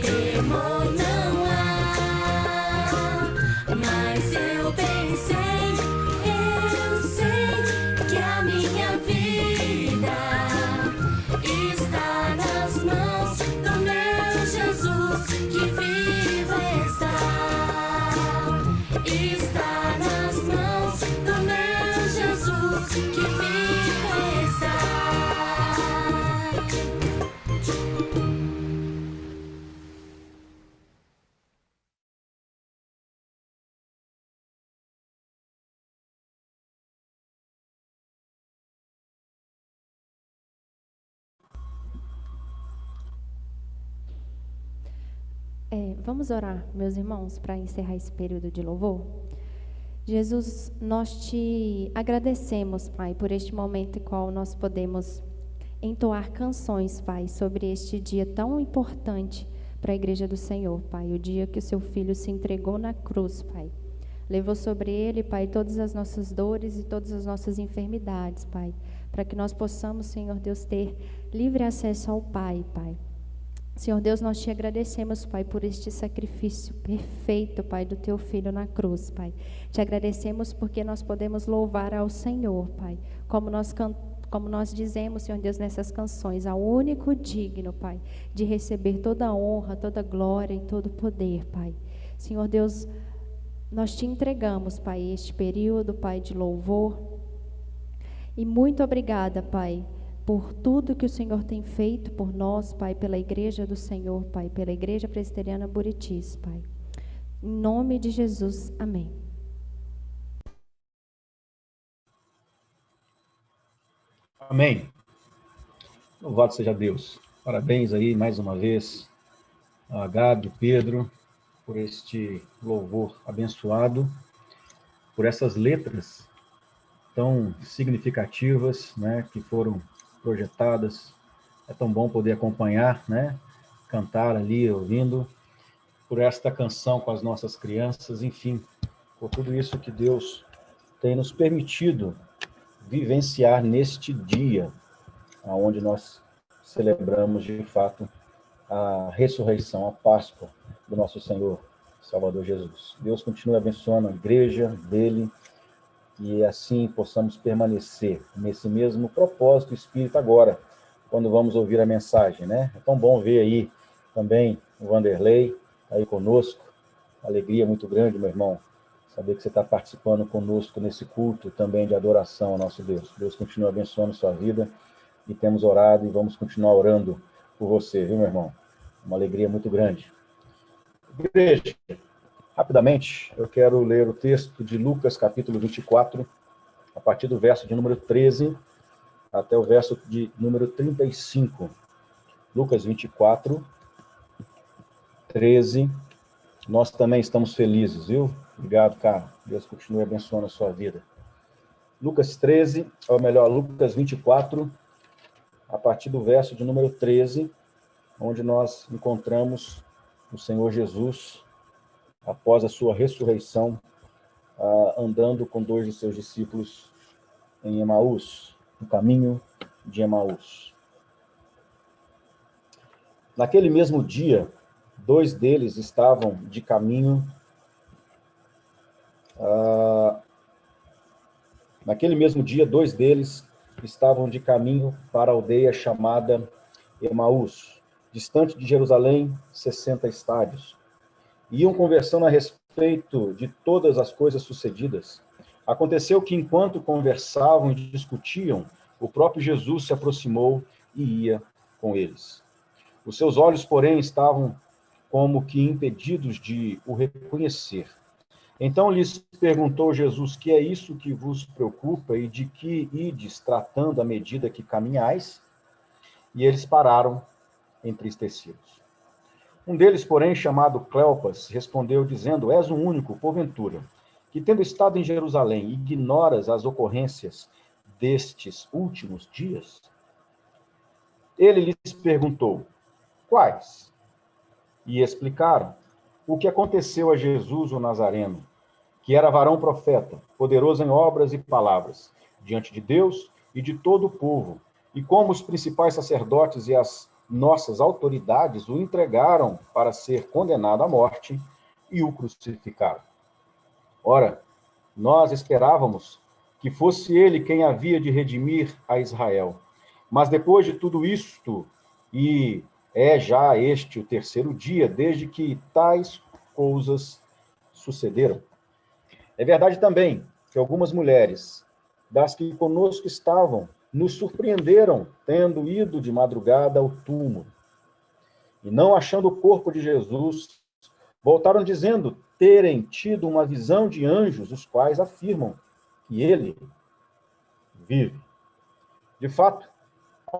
temor não há. Mas eu bem sei, eu sei que a minha vida está nas mãos do meu Jesus, que vivo está. Está nas mãos do meu Jesus, que vivo está. Vamos orar, meus irmãos, para encerrar esse período de louvor? Jesus, nós te agradecemos, Pai, por este momento em qual nós podemos entoar canções, Pai, sobre este dia tão importante para a Igreja do Senhor, Pai. O dia que o seu Filho se entregou na cruz, Pai. Levou sobre ele, Pai, todas as nossas dores e todas as nossas enfermidades, Pai, para que nós possamos, Senhor Deus, ter livre acesso ao Pai, Pai. Senhor Deus, nós te agradecemos, Pai, por este sacrifício perfeito, Pai, do teu Filho na cruz, Pai. Te agradecemos porque nós podemos louvar ao Senhor, Pai, como nós dizemos, Senhor Deus, nessas canções, ao único digno, Pai, de receber toda a honra, toda a glória e todo o poder, Pai. Senhor Deus, nós te entregamos, Pai, este período, Pai, de louvor. E muito obrigada, Pai, por tudo que o Senhor tem feito por nós, Pai, pela Igreja do Senhor, Pai, pela Igreja Presbiteriana Buritis, Pai. Em nome de Jesus, amém. Amém. Louvado seja Deus. Parabéns aí, mais uma vez, a Gabi, Pedro, por este louvor abençoado, por essas letras tão significativas, né, que foram projetadas. É tão bom poder acompanhar, né, cantar ali, ouvindo, por esta canção com as nossas crianças, enfim, por tudo isso que Deus tem nos permitido vivenciar neste dia, onde nós celebramos, de fato, a ressurreição, a Páscoa do nosso Senhor, Salvador Jesus. Deus continue abençoando a igreja dele, e assim possamos permanecer nesse mesmo propósito, espírito agora, quando vamos ouvir a mensagem, né? É tão bom ver aí também o Vanderlei aí conosco, alegria muito grande, meu irmão, saber que você está participando conosco nesse culto também de adoração ao nosso Deus. Deus continue abençoando sua vida, e temos orado e vamos continuar orando por você, viu, meu irmão? Uma alegria muito grande. Igreja, rapidamente, eu quero ler o texto de Lucas, capítulo 24, a partir do verso de número 13 até o verso de número 35. Lucas 24, 13. Nós também estamos felizes, viu? Obrigado, cara. Deus continue abençoando a sua vida. Lucas 13, ou melhor, Lucas 24, a partir do verso de número 13, onde nós encontramos o Senhor Jesus, após a sua ressurreição, andando com 2 de seus discípulos em Emaús, no caminho de Emaús. Naquele mesmo dia, 2 deles estavam de caminho. Naquele mesmo dia, 2 deles estavam de caminho para a aldeia chamada Emaús, distante de Jerusalém, 60 estádios. Iam conversando a respeito de todas as coisas sucedidas. Aconteceu que, enquanto conversavam e discutiam, o próprio Jesus se aproximou e ia com eles. Os seus olhos, porém, estavam como que impedidos de o reconhecer. Então lhes perguntou Jesus: que é isso que vos preocupa e de que ides tratando à medida que caminhais? E eles pararam entristecidos. Um deles, porém, chamado Cleopas, respondeu dizendo: és o único, porventura, que tendo estado em Jerusalém, ignoras as ocorrências destes últimos dias? Ele lhes perguntou: quais? E explicaram o que aconteceu a Jesus o Nazareno, que era varão profeta, poderoso em obras e palavras, diante de Deus e de todo o povo, e como os principais sacerdotes e as nossas autoridades o entregaram para ser condenado à morte e o crucificaram. Ora, nós esperávamos que fosse ele quem havia de redimir a Israel. Mas depois de tudo isto, e é já este o 3º dia desde que tais coisas sucederam. É verdade também que algumas mulheres, das que conosco estavam, nos surpreenderam, tendo ido de madrugada ao túmulo. E não achando o corpo de Jesus, voltaram dizendo terem tido uma visão de anjos, os quais afirmam que ele vive. De fato,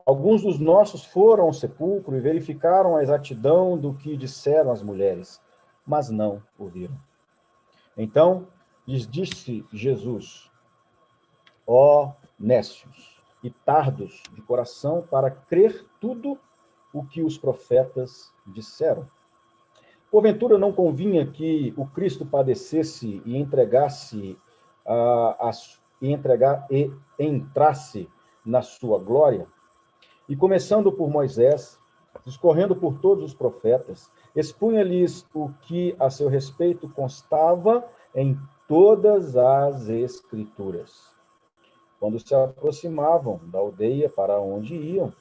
alguns dos nossos foram ao sepulcro e verificaram a exatidão do que disseram as mulheres, mas não o viram. Então lhes disse Jesus: ó nécios e tardos de coração para crer tudo o que os profetas disseram. Porventura não convinha que o Cristo padecesse e entrasse na sua glória? E começando por Moisés, discorrendo por todos os profetas, expunha-lhes o que a seu respeito constava em todas as Escrituras. Quando se aproximavam da aldeia para onde iam,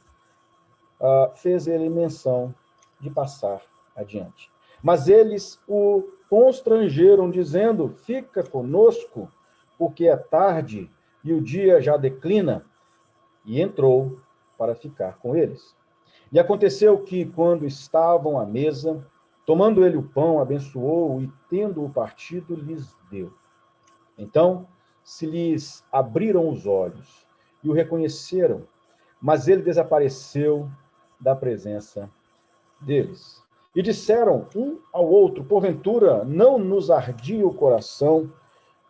fez ele menção de passar adiante. Mas eles o constrangeram, dizendo: fica conosco, porque é tarde e o dia já declina. E entrou para ficar com eles. E aconteceu que, quando estavam à mesa, tomando ele o pão, abençoou e, tendo-o partido, lhes deu. Então se lhes abriram os olhos e o reconheceram, mas ele desapareceu da presença deles. E disseram um ao outro: porventura não nos ardia o coração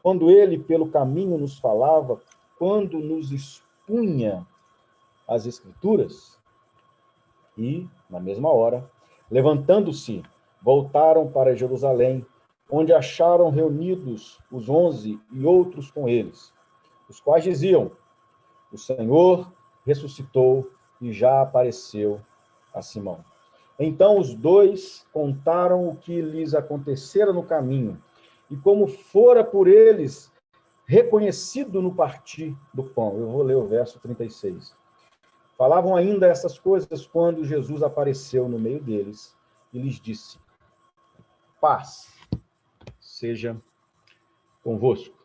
quando ele pelo caminho nos falava, quando nos expunha as Escrituras? E, na mesma hora, levantando-se, voltaram para Jerusalém, onde acharam reunidos os 11 e outros com eles, os quais diziam: O Senhor ressuscitou e já apareceu a Simão. Então os dois contaram o que lhes acontecera no caminho e como fora por eles reconhecido no partir do pão. Eu vou ler o verso 36. Falavam ainda essas coisas quando Jesus apareceu no meio deles e lhes disse: paz seja convosco.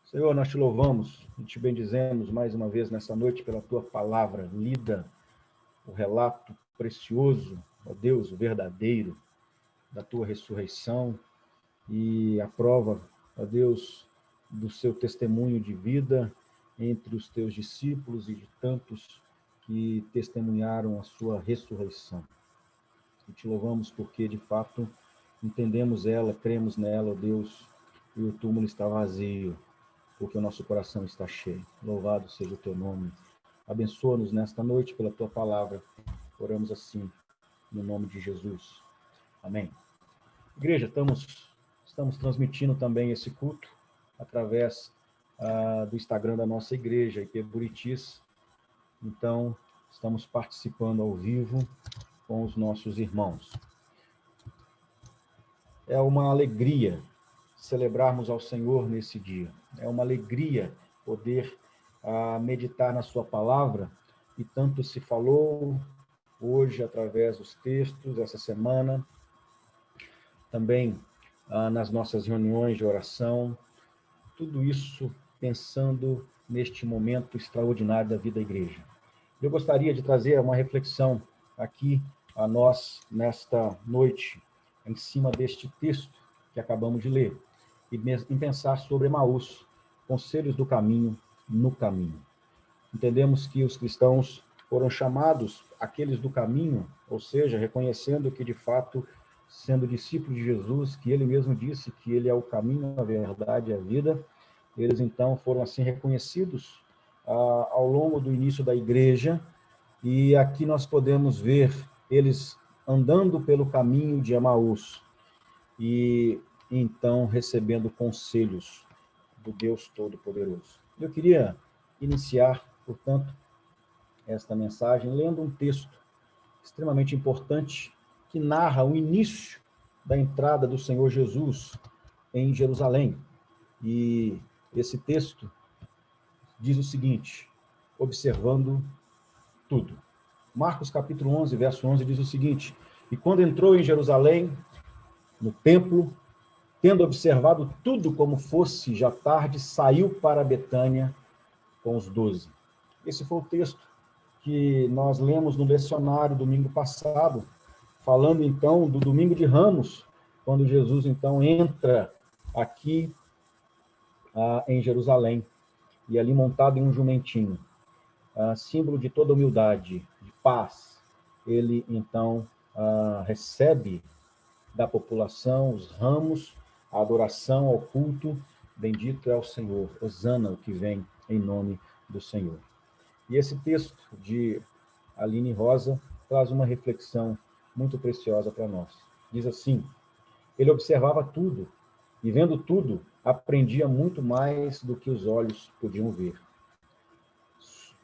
Senhor, nós te louvamos e te bendizemos mais uma vez nessa noite pela tua palavra lida, o relato precioso, ó Deus, o verdadeiro da tua ressurreição e a prova, ó Deus, do seu testemunho de vida entre os teus discípulos e de tantos que testemunharam a sua ressurreição. E te louvamos porque, de fato, entendemos ela, cremos nela, ó Deus, e o túmulo está vazio, porque o nosso coração está cheio. Louvado seja o teu nome. Abençoa-nos nesta noite pela tua palavra. Oramos assim, no nome de Jesus. Amém. Igreja, estamos transmitindo também esse culto através do Instagram da nossa igreja, IP Buritis. Então, estamos participando ao vivo com os nossos irmãos. É uma alegria celebrarmos ao Senhor nesse dia. É uma alegria poder meditar na sua palavra, e tanto se falou hoje através dos textos, essa semana, também nas nossas reuniões de oração, tudo isso pensando neste momento extraordinário da vida da igreja. Eu gostaria de trazer uma reflexão aqui a nós nesta noite, em cima deste texto que acabamos de ler, e em pensar sobre Emaús, conselhos do caminho no caminho. Entendemos que os cristãos foram chamados aqueles do caminho, ou seja, reconhecendo que, de fato, sendo discípulos de Jesus, que ele mesmo disse que ele é o caminho, a verdade e a vida, eles então foram assim reconhecidos ao longo do início da igreja, e aqui nós podemos ver eles andando pelo caminho de Emaús, e então recebendo conselhos do Deus Todo-Poderoso. Eu queria iniciar, portanto, esta mensagem lendo um texto extremamente importante que narra o início da entrada do Senhor Jesus em Jerusalém. E esse texto diz o seguinte, observando tudo. Marcos capítulo 11, verso 11, diz o seguinte: e quando entrou em Jerusalém, no templo, tendo observado tudo como fosse já tarde, saiu para Betânia com os 12. Esse foi o texto que nós lemos no lecionário domingo passado, falando então do domingo de Ramos, quando Jesus então entra aqui em Jerusalém, e ali montado em um jumentinho, símbolo de toda humildade, de paz. Ele então recebe da população os ramos, a adoração ao culto, bendito é o Senhor, hosana o que vem em nome do Senhor. E esse texto de Aline Rosa traz uma reflexão muito preciosa para nós. Diz assim: ele observava tudo, e vendo tudo, aprendia muito mais do que os olhos podiam ver.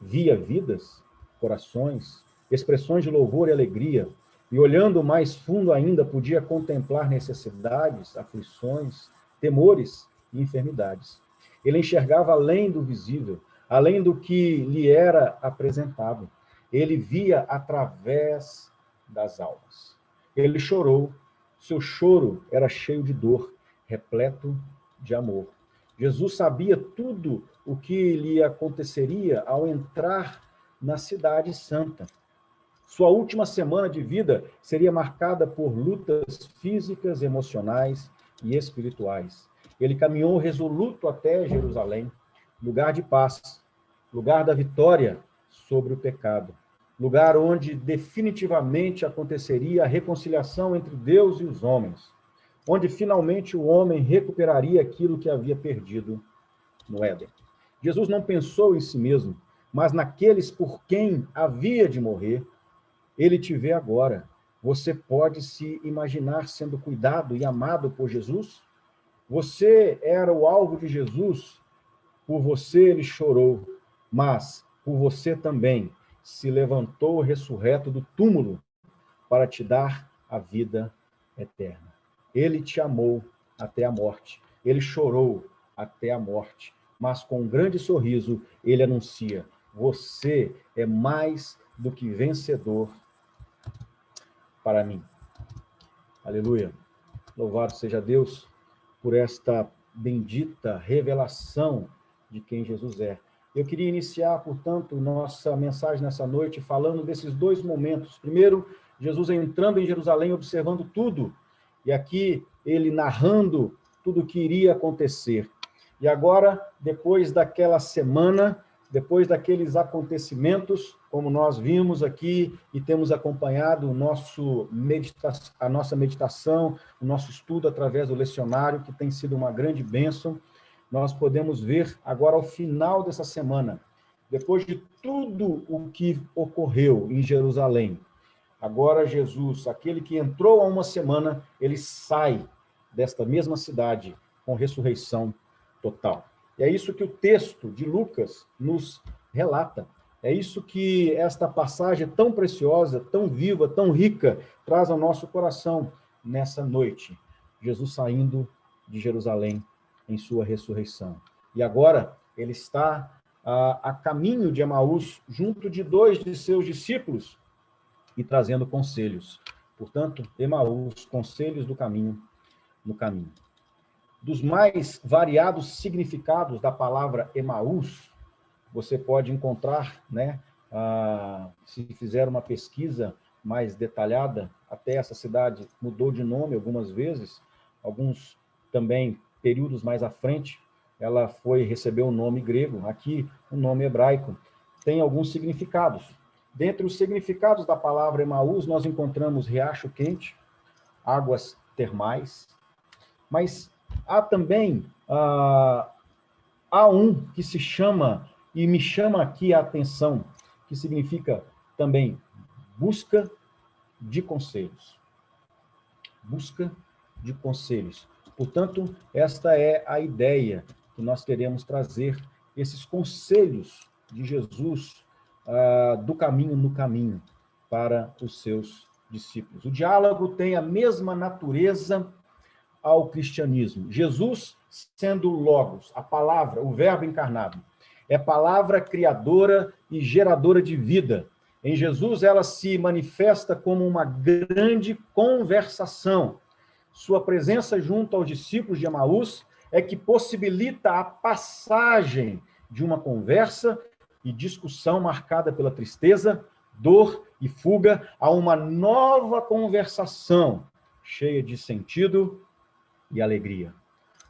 Via vidas, corações, expressões de louvor e alegria, e olhando mais fundo ainda, podia contemplar necessidades, aflições, temores e enfermidades. Ele enxergava além do visível, além do que lhe era apresentado. Ele via através das almas. Ele chorou, seu choro era cheio de dor, repleto de amor. Jesus sabia tudo o que lhe aconteceria ao entrar na cidade santa. Sua última semana de vida seria marcada por lutas físicas, emocionais e espirituais. Ele caminhou resoluto até Jerusalém, lugar de paz, lugar da vitória sobre o pecado, lugar onde definitivamente aconteceria a reconciliação entre Deus e os homens, onde finalmente o homem recuperaria aquilo que havia perdido no Éden. Jesus não pensou em si mesmo, mas naqueles por quem havia de morrer. Ele te vê agora. Você pode se imaginar sendo cuidado e amado por Jesus? Você era o alvo de Jesus, por você ele chorou. mas por você também se levantou o ressurreto do túmulo para te dar a vida eterna. Ele te amou até a morte, ele chorou até a morte, mas com um grande sorriso ele anuncia: você é mais do que vencedor para mim. Aleluia. Louvado seja Deus por esta bendita revelação de quem Jesus é. Eu queria iniciar, portanto, nossa mensagem nessa noite falando desses dois momentos. Primeiro, Jesus entrando em Jerusalém, observando tudo, e aqui ele narrando tudo o que iria acontecer. E agora, depois daquela semana, depois daqueles acontecimentos, como nós vimos aqui e temos acompanhado a nossa meditação, o nosso estudo através do lecionário, que tem sido uma grande bênção, nós podemos ver agora ao final dessa semana, depois de tudo o que ocorreu em Jerusalém, agora Jesus, aquele que entrou há uma semana, ele sai desta mesma cidade com ressurreição total. E é isso que o texto de Lucas nos relata. É isso que esta passagem tão preciosa, tão viva, tão rica, traz ao nosso coração nessa noite. Jesus saindo de Jerusalém em sua ressurreição. E agora ele está a caminho de Emaús, junto de 2 de seus discípulos, e trazendo conselhos. Portanto, Emaús, conselhos do caminho, no caminho. Dos mais variados significados da palavra Emaús, você pode encontrar, né, se fizer uma pesquisa mais detalhada, até essa cidade mudou de nome algumas vezes, alguns também períodos mais à frente, ela recebeu um nome grego, aqui um nome hebraico, tem alguns significados. Dentre os significados da palavra Emaús, nós encontramos riacho quente, águas termais, mas há também há um que se chama, e me chama aqui a atenção, que significa também busca de conselhos. Busca de conselhos. Portanto, esta é a ideia que nós queremos trazer, esses conselhos de Jesus do caminho no caminho para os seus discípulos. O diálogo tem a mesma natureza ao cristianismo. Jesus, sendo o Logos, a palavra, o verbo encarnado, é palavra criadora e geradora de vida. Em Jesus, ela se manifesta como uma grande conversação. Sua presença junto aos discípulos de Emaús é que possibilita a passagem de uma conversa e discussão marcada pela tristeza, dor e fuga a uma nova conversação cheia de sentido e alegria.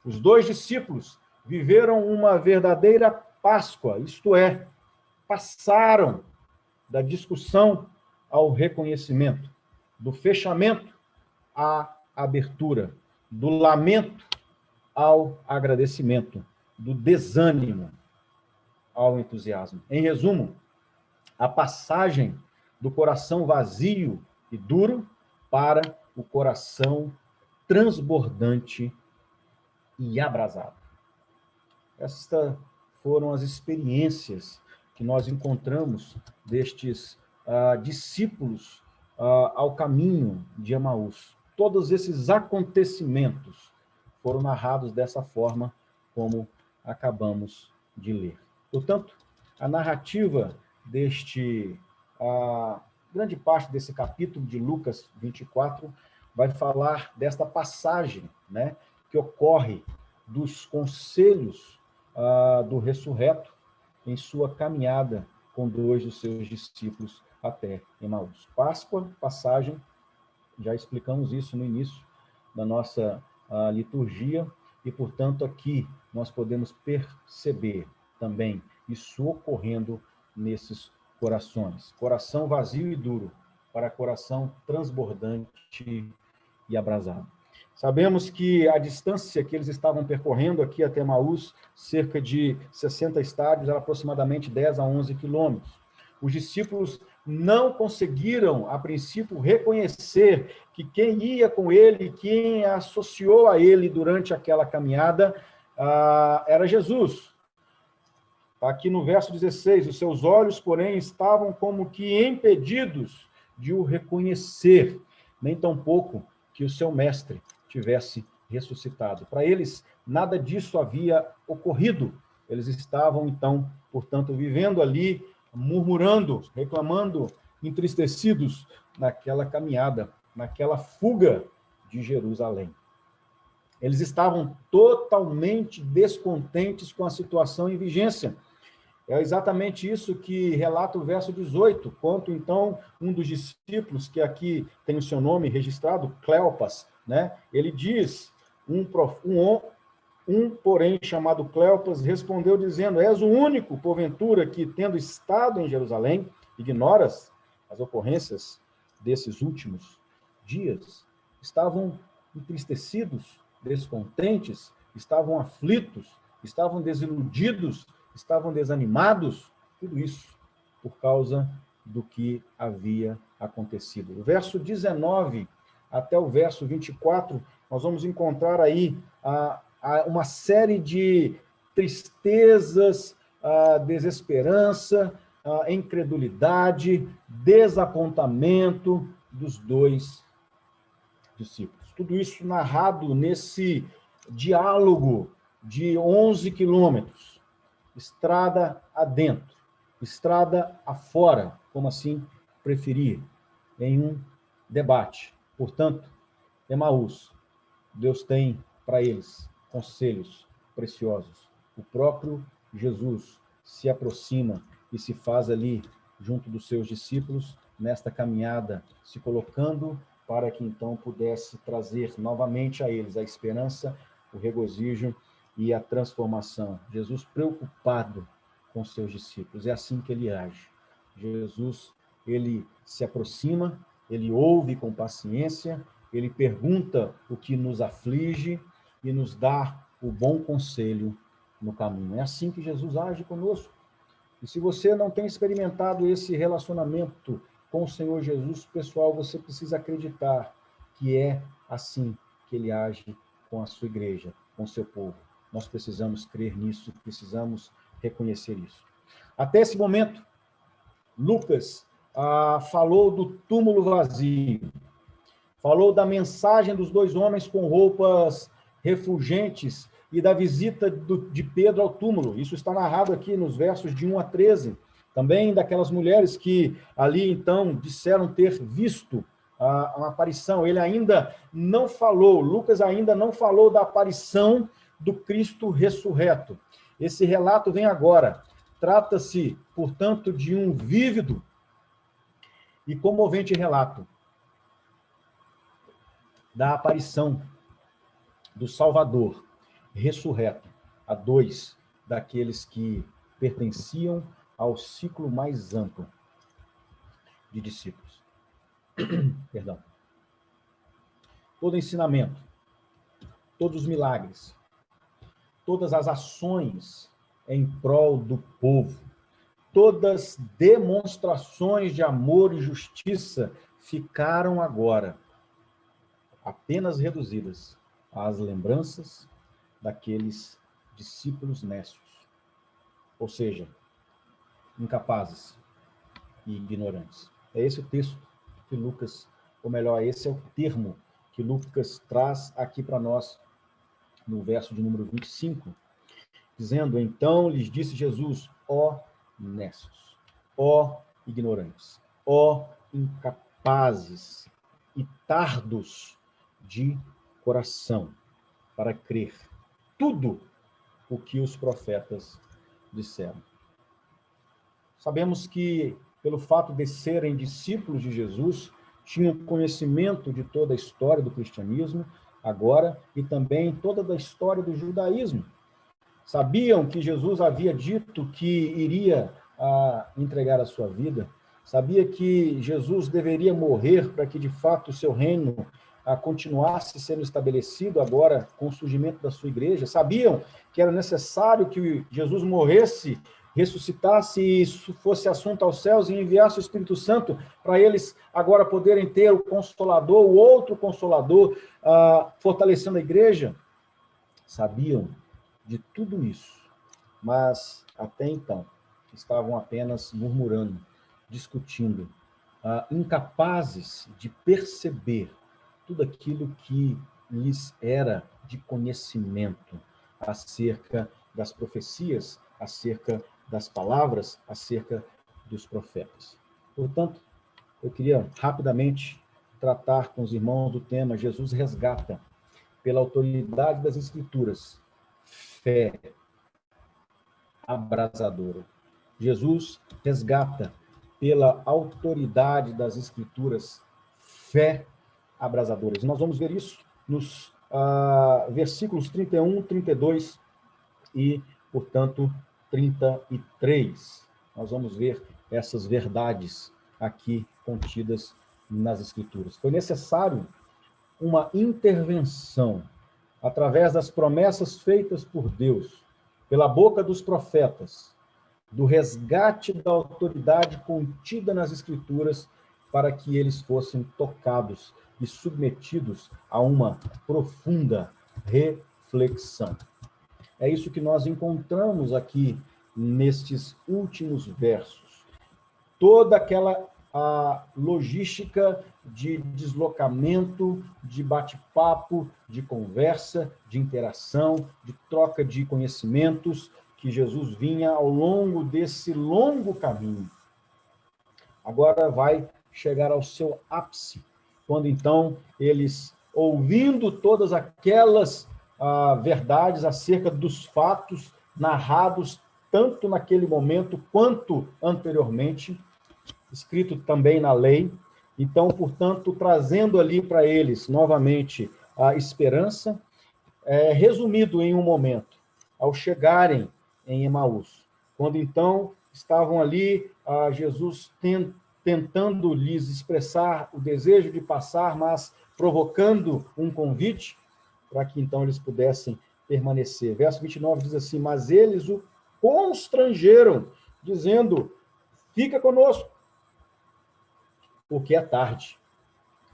Os 2 discípulos viveram uma verdadeira Páscoa, isto é, passaram da discussão ao reconhecimento, do fechamento à abertura, do lamento ao agradecimento, do desânimo ao entusiasmo. Em resumo, a passagem do coração vazio e duro para o coração transbordante e abrasado. Estas foram as experiências que nós encontramos destes discípulos ao caminho de Emaús. Todos esses acontecimentos foram narrados dessa forma como acabamos de ler. Portanto, a narrativa grande parte desse capítulo de Lucas 24 vai falar desta passagem, né, que ocorre dos conselhos do ressurreto em sua caminhada com 2 dos seus discípulos até Emaús. Páscoa, passagem, já explicamos isso no início da nossa liturgia, e, portanto, aqui nós podemos perceber também isso ocorrendo nesses corações. Coração vazio e duro para coração transbordante e abrasado. Sabemos que a distância que eles estavam percorrendo aqui até Emaús, cerca de 60 estádios, era aproximadamente 10 a 11 quilômetros. Os discípulos não conseguiram, a princípio, reconhecer que quem ia com ele, quem associou a ele durante aquela caminhada, era Jesus. Aqui no verso 16, os seus olhos, porém, estavam como que impedidos de o reconhecer, nem tampouco que o seu mestre tivesse ressuscitado. Para eles, nada disso havia ocorrido. Eles estavam, então, portanto, vivendo ali, murmurando, reclamando, entristecidos naquela caminhada, naquela fuga de Jerusalém. Eles estavam totalmente descontentes com a situação em vigência. É exatamente isso que relata o verso 18, quando então um dos discípulos, que aqui tem o seu nome registrado, Cleopas, né? Ele diz, porém chamado Cleopas respondeu dizendo: és o único, porventura, que tendo estado em Jerusalém, ignoras as ocorrências desses últimos dias? Estavam entristecidos, descontentes, estavam aflitos, estavam desiludidos, estavam desanimados, tudo isso por causa do que havia acontecido. Do verso 19 até o verso 24, nós vamos encontrar aí uma série de tristezas, desesperança, incredulidade, desapontamento dos dois discípulos. Tudo isso narrado nesse diálogo de 11 quilômetros, estrada adentro, estrada afora, como assim preferir, em um debate. Portanto, Emaús, Deus tem para eles conselhos preciosos. O próprio Jesus se aproxima e se faz ali junto dos seus discípulos nesta caminhada, se colocando para que então pudesse trazer novamente a eles a esperança, o regozijo e a transformação. Jesus preocupado com seus discípulos. É assim que ele age. Jesus, ele se aproxima, ele ouve com paciência, ele pergunta o que nos aflige e nos dá o bom conselho no caminho. É assim que Jesus age conosco. E se você não tem experimentado esse relacionamento com o Senhor Jesus, pessoal, você precisa acreditar que é assim que ele age com a sua igreja, com o seu povo. Nós precisamos crer nisso, precisamos reconhecer isso. Até esse momento, Lucas falou do túmulo vazio, falou da mensagem dos dois homens com roupas refulgentes e da visita de Pedro ao túmulo. Isso está narrado aqui nos versos de 1 a 13. Também daquelas mulheres que ali, então, disseram ter visto uma aparição. Ele ainda não falou, Lucas ainda não falou da aparição do Cristo ressurreto. Esse relato vem agora. Trata-se, portanto, de um vívido e comovente relato da aparição do Salvador ressurreto a dois daqueles que pertenciam ao ciclo mais amplo de discípulos. Perdão. Todo ensinamento, todos os milagres, todas as ações em prol do povo, todas demonstrações de amor e justiça ficaram agora apenas reduzidas às lembranças daqueles discípulos nécios, ou seja, incapazes e ignorantes. É esse o texto que Lucas, ou melhor, esse é o termo que Lucas traz aqui para nós no verso de número 25, dizendo: então lhes disse Jesus: ó nécios, ó ignorantes, ó incapazes e tardos de coração para crer tudo o que os profetas disseram. Sabemos que, pelo fato de serem discípulos de Jesus, tinham conhecimento de toda a história do cristianismo, agora, e também toda a história do judaísmo. Sabiam que Jesus havia dito que iria entregar a sua vida, sabia que Jesus deveria morrer para que, de fato, o seu reino continuasse sendo estabelecido agora com o surgimento da sua igreja. Sabiam que era necessário que Jesus morresse, ressuscitasse e fosse assunto aos céus e enviasse o Espírito Santo para eles agora poderem ter o Consolador, o outro Consolador, fortalecendo a igreja. Sabiam de tudo isso, mas até então estavam apenas murmurando, discutindo, incapazes de perceber tudo aquilo que lhes era de conhecimento acerca das profecias, acerca das palavras, acerca dos profetas. Portanto, eu queria rapidamente tratar com os irmãos do tema Jesus resgata, pela autoridade das Escrituras, fé abrasadora. Jesus resgata pela autoridade das Escrituras, fé abrasadora. E nós vamos ver isso nos versículos 31, 32 e, portanto, 33. Nós vamos ver essas verdades aqui contidas nas Escrituras. Foi necessário uma intervenção através das promessas feitas por Deus, pela boca dos profetas, do resgate da autoridade contida nas Escrituras, para que eles fossem tocados e submetidos a uma profunda reflexão. É isso que nós encontramos aqui nestes últimos versos. Toda aquela logística de deslocamento, de bate-papo, de conversa, de interação, de troca de conhecimentos, que Jesus vinha ao longo desse longo caminho. Agora vai chegar ao seu ápice, quando então eles, ouvindo todas aquelas verdades acerca dos fatos narrados tanto naquele momento quanto anteriormente, escrito também na lei, então, portanto, trazendo ali para eles novamente a esperança, resumido em um momento, ao chegarem em Emaús, quando então estavam ali, Jesus tentando lhes expressar o desejo de passar, mas provocando um convite, para que então eles pudessem permanecer. Verso 29 diz assim: mas eles o constrangeram, dizendo: fica conosco, porque é tarde.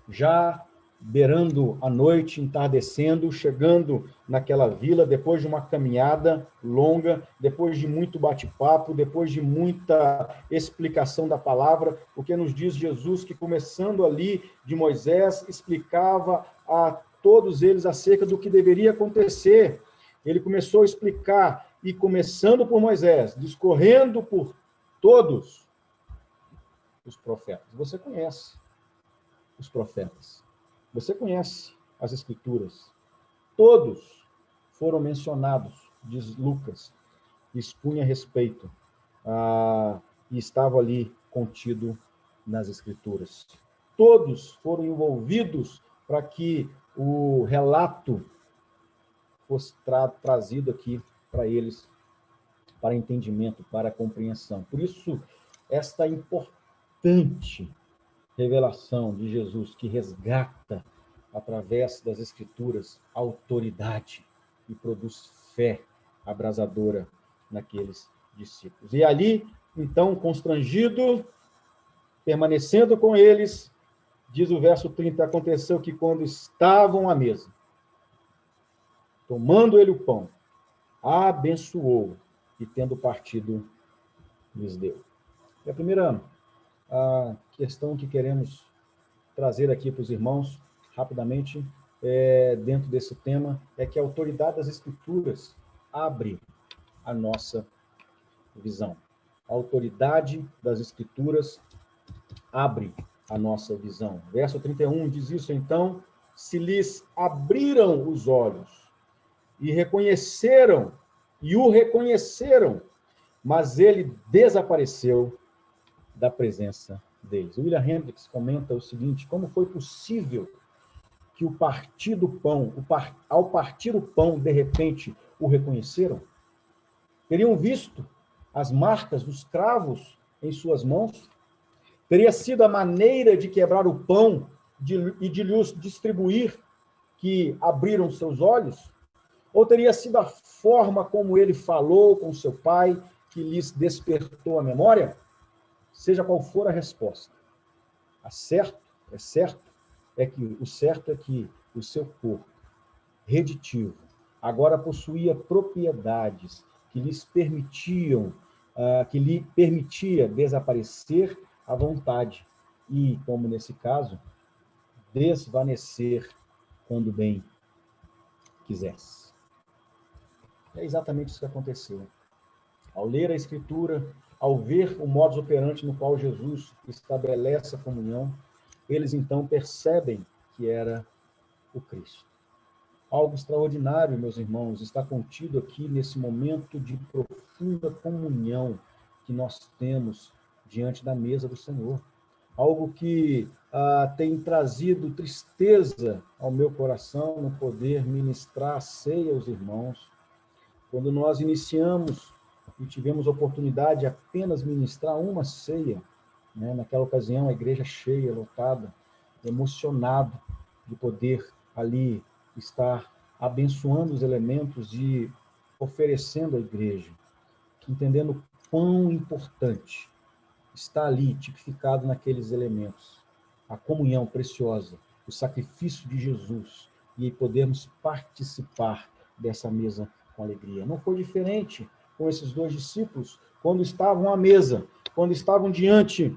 Já beirando a noite, entardecendo, chegando naquela vila, depois de uma caminhada longa, depois de muito bate-papo, depois de muita explicação da palavra, porque nos diz Jesus que, começando ali de Moisés, explicava a todos eles acerca do que deveria acontecer. Ele começou a explicar, e começando por Moisés, discorrendo por todos os profetas. Você conhece os profetas. Você conhece as Escrituras. Todos foram mencionados, diz Lucas, expunha respeito, e estava ali contido nas Escrituras. Todos foram envolvidos para que o relato fosse trazido aqui para eles, para entendimento, para compreensão. Por isso, esta importante revelação de Jesus, que resgata, através das Escrituras, autoridade e produz fé abrasadora naqueles discípulos. E ali, então, constrangido, permanecendo com eles, diz o verso 30, aconteceu que quando estavam à mesa, tomando ele o pão, abençoou e, tendo partido, lhes deu. E a primeira questão que queremos trazer aqui para os irmãos, rapidamente, dentro desse tema, é que a autoridade das Escrituras abre a nossa visão. A autoridade das Escrituras abre a nossa visão. Verso 31 diz isso, então: se lhes abriram os olhos e reconheceram, e o reconheceram, mas ele desapareceu da presença deles. William Hendricks comenta o seguinte: como foi possível que ao partir o pão, de repente, o reconheceram? Teriam visto as marcas dos cravos em suas mãos? Teria sido a maneira de quebrar o pão e de lhes distribuir que abriram seus olhos? Ou teria sido a forma como ele falou com seu pai que lhes despertou a memória? Seja qual for a resposta, o certo é que o seu corpo reditivo agora possuía propriedades que lhes permitiam, que lhe permitia desaparecer à vontade e, como nesse caso, desvanecer quando bem quisesse. É exatamente isso que aconteceu. Ao ler a Escritura, ao ver o modus operandi no qual Jesus estabelece a comunhão, eles então percebem que era o Cristo. Algo extraordinário, meus irmãos, está contido aqui nesse momento de profunda comunhão que nós temos diante da mesa do Senhor. Algo que tem trazido tristeza ao meu coração no poder ministrar a ceia aos irmãos. Quando nós iniciamos e tivemos a oportunidade de apenas ministrar uma ceia, né? Naquela ocasião, a igreja cheia, lotada, emocionado de poder ali estar abençoando os elementos e oferecendo à igreja, entendendo quão importante está ali, tipificado naqueles elementos, a comunhão preciosa, o sacrifício de Jesus, e podermos participar dessa mesa com alegria. Não foi diferente com esses dois discípulos, quando estavam à mesa, quando estavam diante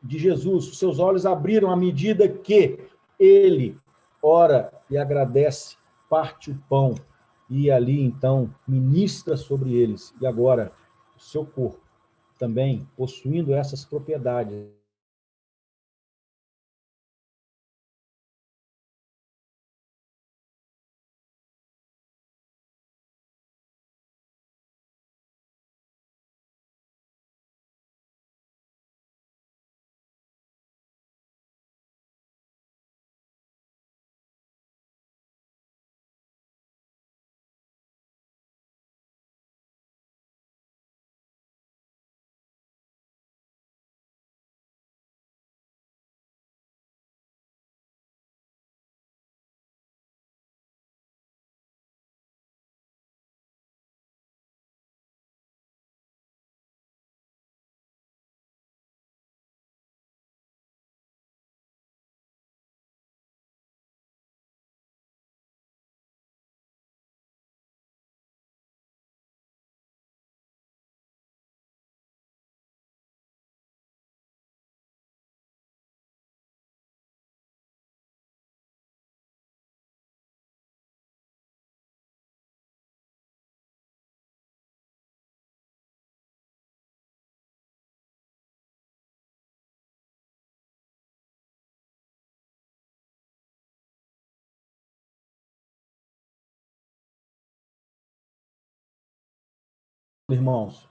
de Jesus, os seus olhos abriram à medida que ele ora e agradece, parte o pão, e ali, então, ministra sobre eles. E agora, o seu corpo, também possuindo essas propriedades, irmãos,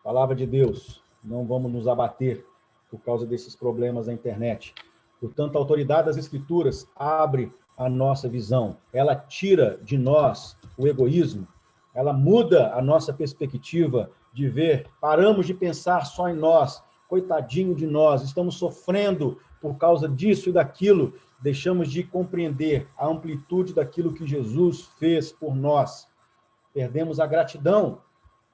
palavra de Deus, não vamos nos abater por causa desses problemas da internet. Portanto, a autoridade das Escrituras abre a nossa visão, ela tira de nós o egoísmo, ela muda a nossa perspectiva de ver, paramos de pensar só em nós, coitadinho de nós, estamos sofrendo por causa disso e daquilo, deixamos de compreender a amplitude daquilo que Jesus fez por nós. Perdemos a gratidão,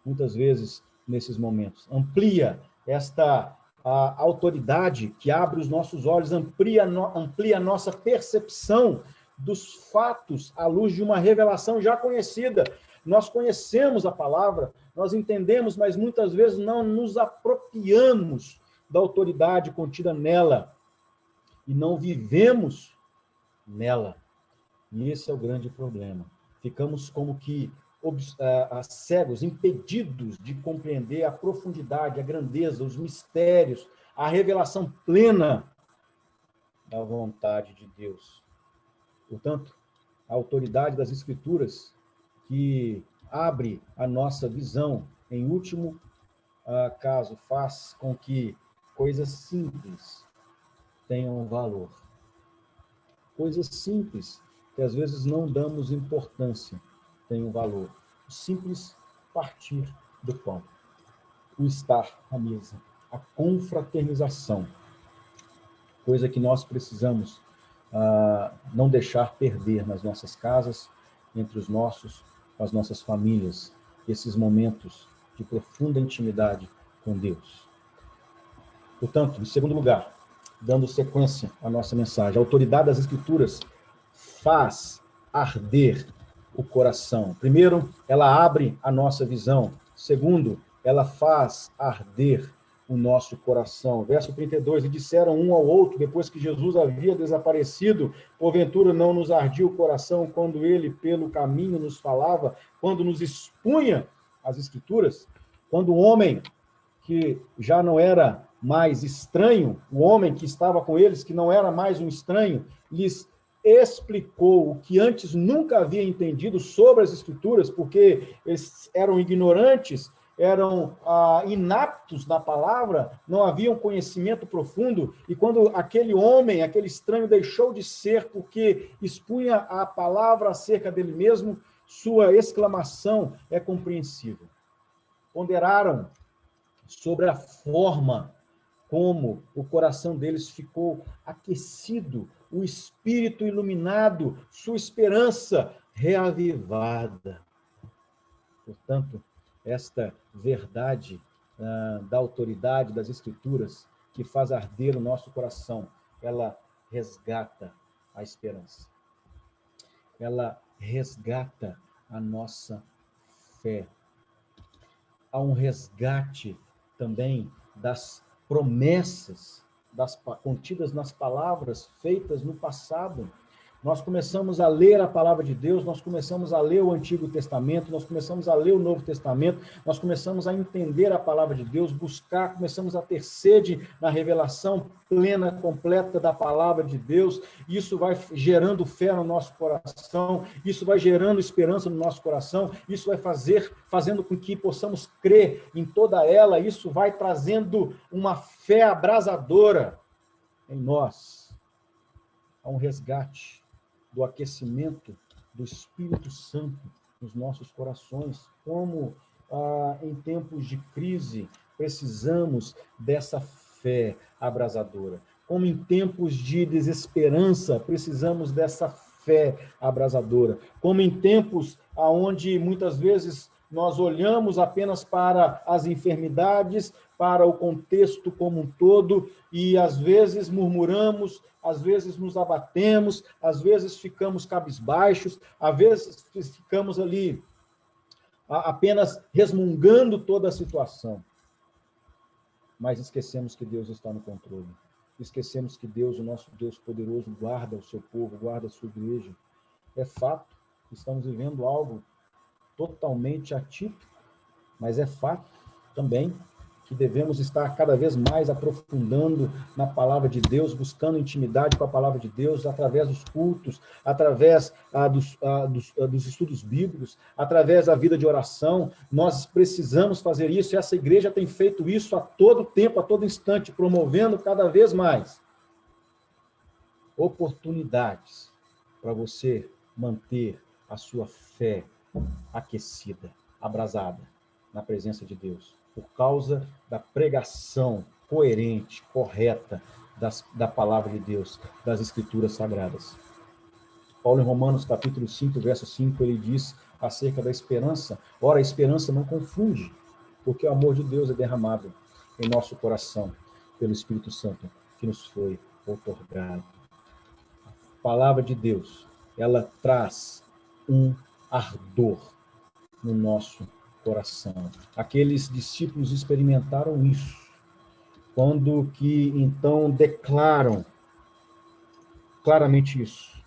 muitas vezes, nesses momentos. Amplia esta a autoridade que abre os nossos olhos, amplia a nossa percepção dos fatos à luz de uma revelação já conhecida. Nós conhecemos a palavra, nós entendemos, mas muitas vezes não nos apropriamos da autoridade contida nela e não vivemos nela. E esse é o grande problema. Ficamos como que cegos, impedidos de compreender a profundidade, a grandeza, os mistérios, a revelação plena da vontade de Deus. Portanto, a autoridade das Escrituras que abre a nossa visão, em último caso, faz com que coisas simples tenham valor. Coisas simples que às vezes não damos importância, tem um valor. O simples partir do pão, o estar à mesa, a confraternização, coisa que nós precisamos não deixar perder nas nossas casas, entre os nossos, com as nossas famílias, esses momentos de profunda intimidade com Deus. Portanto, em segundo lugar, dando sequência à nossa mensagem, a autoridade das Escrituras faz arder o coração. Primeiro, ela abre a nossa visão. Segundo, ela faz arder o nosso coração. Verso 32, e disseram um ao outro, depois que Jesus havia desaparecido, porventura não nos ardia o coração quando ele pelo caminho nos falava, quando nos expunha as Escrituras, quando o homem que já não era mais estranho, o homem que estava com eles, que não era mais um estranho, lhes explicou o que antes nunca havia entendido sobre as Escrituras, porque eles eram ignorantes, eram inaptos na palavra, não haviam conhecimento profundo, e quando aquele homem, aquele estranho deixou de ser porque expunha a palavra acerca dele mesmo, sua exclamação é compreensível. Ponderaram sobre a forma como o coração deles ficou aquecido, o espírito iluminado, sua esperança reavivada. Portanto, esta verdade da autoridade das Escrituras, que faz arder o nosso coração, ela resgata a esperança. Ela resgata a nossa fé. Há um resgate também das promessas contidas nas palavras feitas no passado. Nós começamos a ler a palavra de Deus, nós começamos a ler o Antigo Testamento, nós começamos a ler o Novo Testamento, nós começamos a entender a palavra de Deus, buscar, começamos a ter sede na revelação plena, completa da palavra de Deus. Isso vai gerando fé no nosso coração, isso vai gerando esperança no nosso coração, isso vai fazendo com que possamos crer em toda ela, isso vai trazendo uma fé abrasadora em nós. Há um resgate do aquecimento do Espírito Santo nos nossos corações, como em tempos de crise precisamos dessa fé abrasadora, como em tempos de desesperança precisamos dessa fé abrasadora, como em tempos onde muitas vezes nós olhamos apenas para as enfermidades, para o contexto como um todo, e às vezes murmuramos, às vezes nos abatemos, às vezes ficamos cabisbaixos, às vezes ficamos ali apenas resmungando toda a situação. Mas esquecemos que Deus está no controle. Esquecemos que Deus, o nosso Deus poderoso, guarda o seu povo, guarda a sua igreja. É fato, estamos vivendo algo totalmente atípico, mas é fato também que devemos estar cada vez mais aprofundando na palavra de Deus, buscando intimidade com a palavra de Deus, através dos cultos, através dos estudos bíblicos, através da vida de oração. Nós precisamos fazer isso, e essa igreja tem feito isso a todo tempo, a todo instante, promovendo cada vez mais oportunidades para você manter a sua fé aquecida, abrasada na presença de Deus, por causa da pregação coerente, correta da palavra de Deus, das Escrituras Sagradas. Paulo, em Romanos, capítulo 5, verso 5, ele diz acerca da esperança: ora, a esperança não confunde, porque o amor de Deus é derramado em nosso coração pelo Espírito Santo que nos foi outorgado. A palavra de Deus, ela traz um ardor no nosso coração. Aqueles discípulos experimentaram isso, quando que então declaram claramente isso: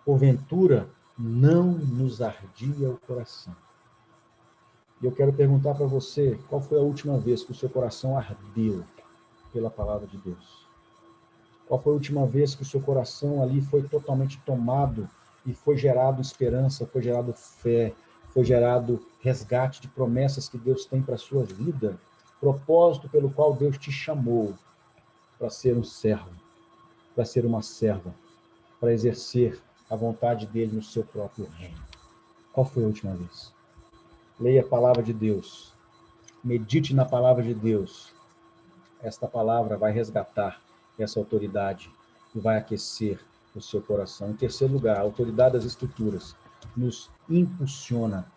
porventura não nos ardia o coração. E eu quero perguntar para você, qual foi a última vez que o seu coração ardeu pela palavra de Deus? Qual foi a última vez que o seu coração ali foi totalmente tomado e foi gerado esperança, foi gerado fé, foi gerado resgate de promessas que Deus tem para a sua vida, propósito pelo qual Deus te chamou para ser um servo, para ser uma serva, para exercer a vontade dele no seu próprio reino? Qual foi a última vez? Leia a palavra de Deus, medite na palavra de Deus. Esta palavra vai resgatar essa autoridade e vai aquecer o seu coração. Em terceiro lugar, a autoridade das Escrituras nos impulsiona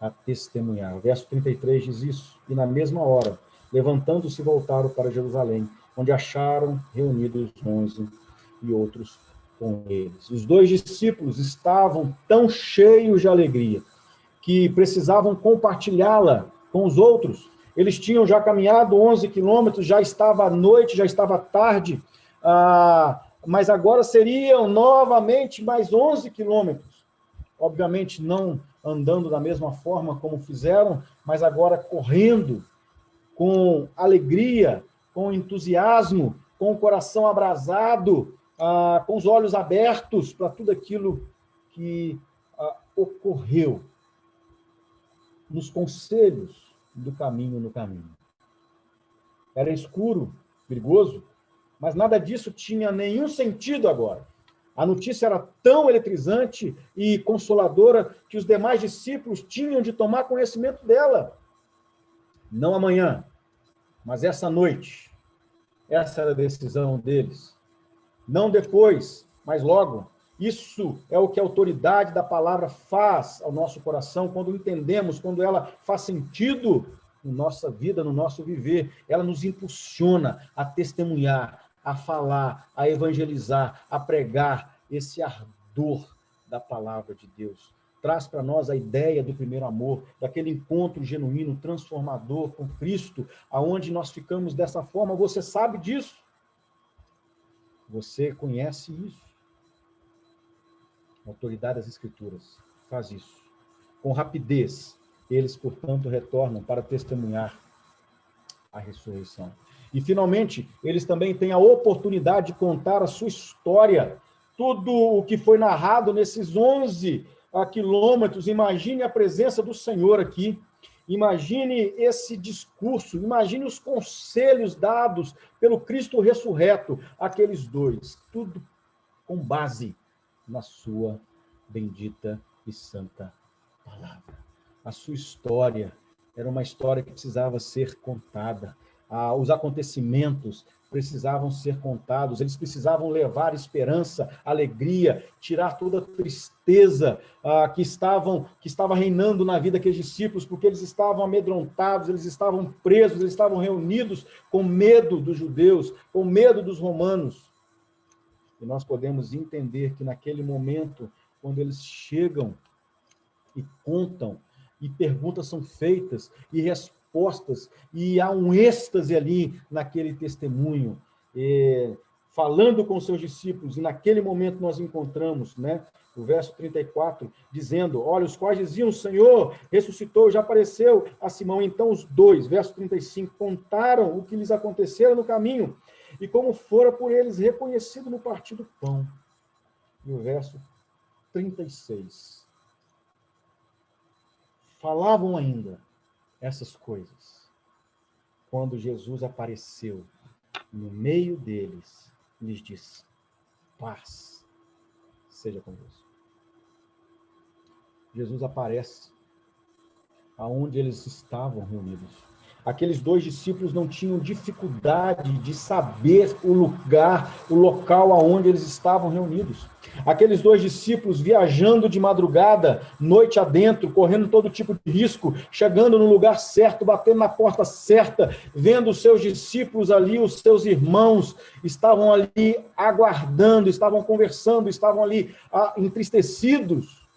a testemunhar. O verso 33 diz isso: e na mesma hora, levantando-se, voltaram para Jerusalém, onde acharam reunidos os 11 e outros com eles. Os 2 discípulos estavam tão cheios de alegria que precisavam compartilhá-la com os outros. Eles tinham já caminhado 11 quilômetros, já estava à noite, já estava tarde, mas agora seriam novamente mais 11 quilômetros. Obviamente não andando da mesma forma como fizeram, mas agora correndo com alegria, com entusiasmo, com o coração abrasado, com os olhos abertos para tudo aquilo que ocorreu nos conselhos do caminho no caminho. Era escuro, perigoso, mas nada disso tinha nenhum sentido agora. A notícia era tão eletrizante e consoladora que os demais discípulos tinham de tomar conhecimento dela. Não amanhã, mas essa noite. Essa era a decisão deles. Não depois, mas logo. Isso é o que a autoridade da palavra faz ao nosso coração quando entendemos, quando ela faz sentido na nossa vida, no nosso viver. Ela nos impulsiona a testemunhar, a falar, a evangelizar, a pregar esse ardor da palavra de Deus. Traz para nós a ideia do primeiro amor, daquele encontro genuíno, transformador com Cristo, aonde nós ficamos dessa forma. Você sabe disso? Você conhece isso? A autoridade das Escrituras faz isso. Com rapidez, eles, portanto, retornam para testemunhar a ressurreição. E, finalmente, eles também têm a oportunidade de contar a sua história. Tudo o que foi narrado nesses 11 quilômetros. Imagine a presença do Senhor aqui. Imagine esse discurso. Imagine os conselhos dados pelo Cristo ressurreto àqueles 2. Tudo com base na sua bendita e santa palavra. A sua história era uma história que precisava ser contada. Os acontecimentos precisavam ser contados, eles precisavam levar esperança, alegria, tirar toda a tristeza que estava reinando na vida daqueles discípulos, porque eles estavam amedrontados, eles estavam presos, eles estavam reunidos com medo dos judeus, com medo dos romanos. E nós podemos entender que naquele momento, quando eles chegam e contam, e perguntas são feitas, e respostas, e há um êxtase ali naquele testemunho, falando com seus discípulos, e naquele momento nós encontramos, o verso 34, dizendo, olha, os quais diziam, o Senhor ressuscitou, já apareceu a Simão. Então os 2, verso 35, contaram o que lhes acontecera no caminho, e como fora por eles reconhecido no partir do pão. E o verso 36. Falavam ainda essas coisas, quando Jesus apareceu no meio deles, lhes disse, paz seja convosco. Jesus aparece aonde eles estavam reunidos. Aqueles 2 discípulos não tinham dificuldade de saber o local aonde eles estavam reunidos. Aqueles 2 discípulos viajando de madrugada, noite adentro, correndo todo tipo de risco, chegando no lugar certo, batendo na porta certa, vendo os seus discípulos ali, os seus irmãos, estavam ali aguardando, estavam conversando, estavam ali entristecidos.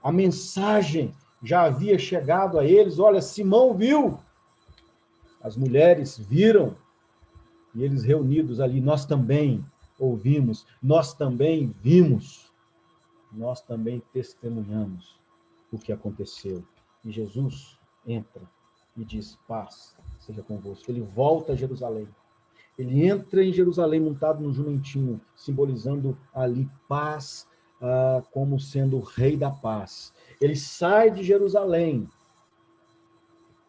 A mensagem já havia chegado a eles, olha, Simão viu, as mulheres viram, e eles reunidos ali, nós também ouvimos, nós também vimos, nós também testemunhamos o que aconteceu. E Jesus entra e diz, paz seja convosco. Ele volta a Jerusalém. Ele entra em Jerusalém montado num jumentinho, simbolizando ali paz, como sendo o rei da paz. Ele sai de Jerusalém,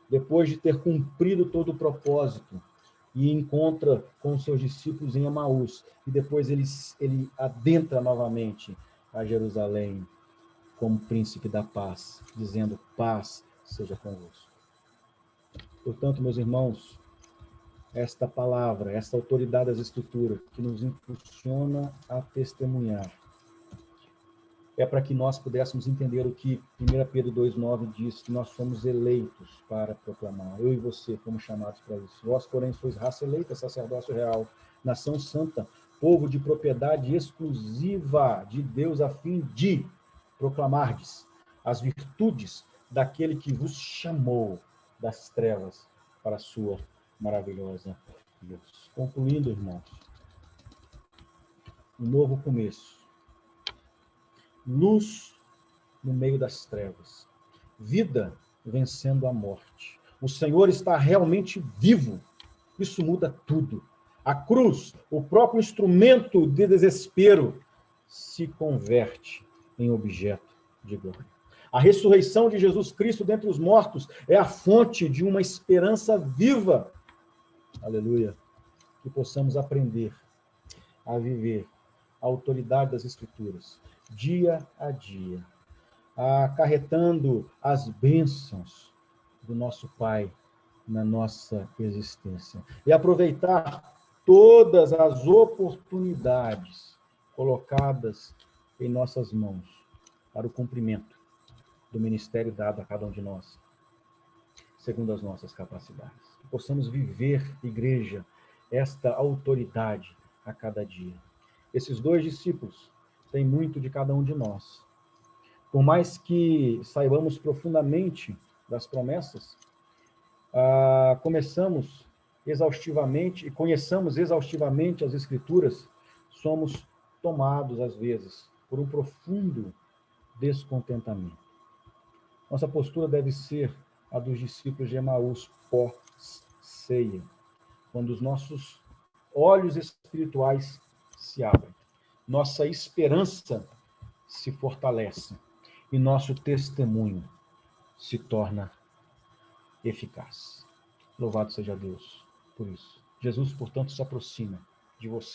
depois de ter cumprido todo o propósito, e encontra com seus discípulos em Emaús, e depois ele adentra novamente a Jerusalém como príncipe da paz, dizendo, paz seja convosco. Portanto, meus irmãos, esta palavra, esta autoridade das Escrituras, que nos impulsiona a testemunhar, é para que nós pudéssemos entender o que 1 Pedro 2,9 diz, que nós somos eleitos para proclamar. Eu e você fomos chamados para isso. Vós, porém, sois raça eleita, sacerdócio real, nação santa, povo de propriedade exclusiva de Deus, a fim de proclamardes as virtudes daquele que vos chamou das trevas para a sua maravilhosa luz. Concluindo, irmãos, um novo começo. Luz no meio das trevas. Vida vencendo a morte. O Senhor está realmente vivo. Isso muda tudo. A cruz, o próprio instrumento de desespero, se converte em objeto de glória. A ressurreição de Jesus Cristo dentre os mortos é a fonte de uma esperança viva. Aleluia. Que possamos aprender a viver a autoridade das Escrituras, dia a dia, acarretando as bênçãos do nosso Pai na nossa existência. E aproveitar todas as oportunidades colocadas em nossas mãos para o cumprimento do ministério dado a cada um de nós, segundo as nossas capacidades. Que possamos viver, igreja, esta autoridade a cada dia. Esses 2 discípulos têm muito de cada um de nós. Por mais que saibamos profundamente das promessas, começamos exaustivamente e conheçamos exaustivamente as Escrituras, somos tomados, às vezes, por um profundo descontentamento. Nossa postura deve ser a dos discípulos de Emaús pós-ceia, quando os nossos olhos espirituais se abrem, nossa esperança se fortalece e nosso testemunho se torna eficaz. Louvado seja Deus por isso. Jesus, portanto, se aproxima de você.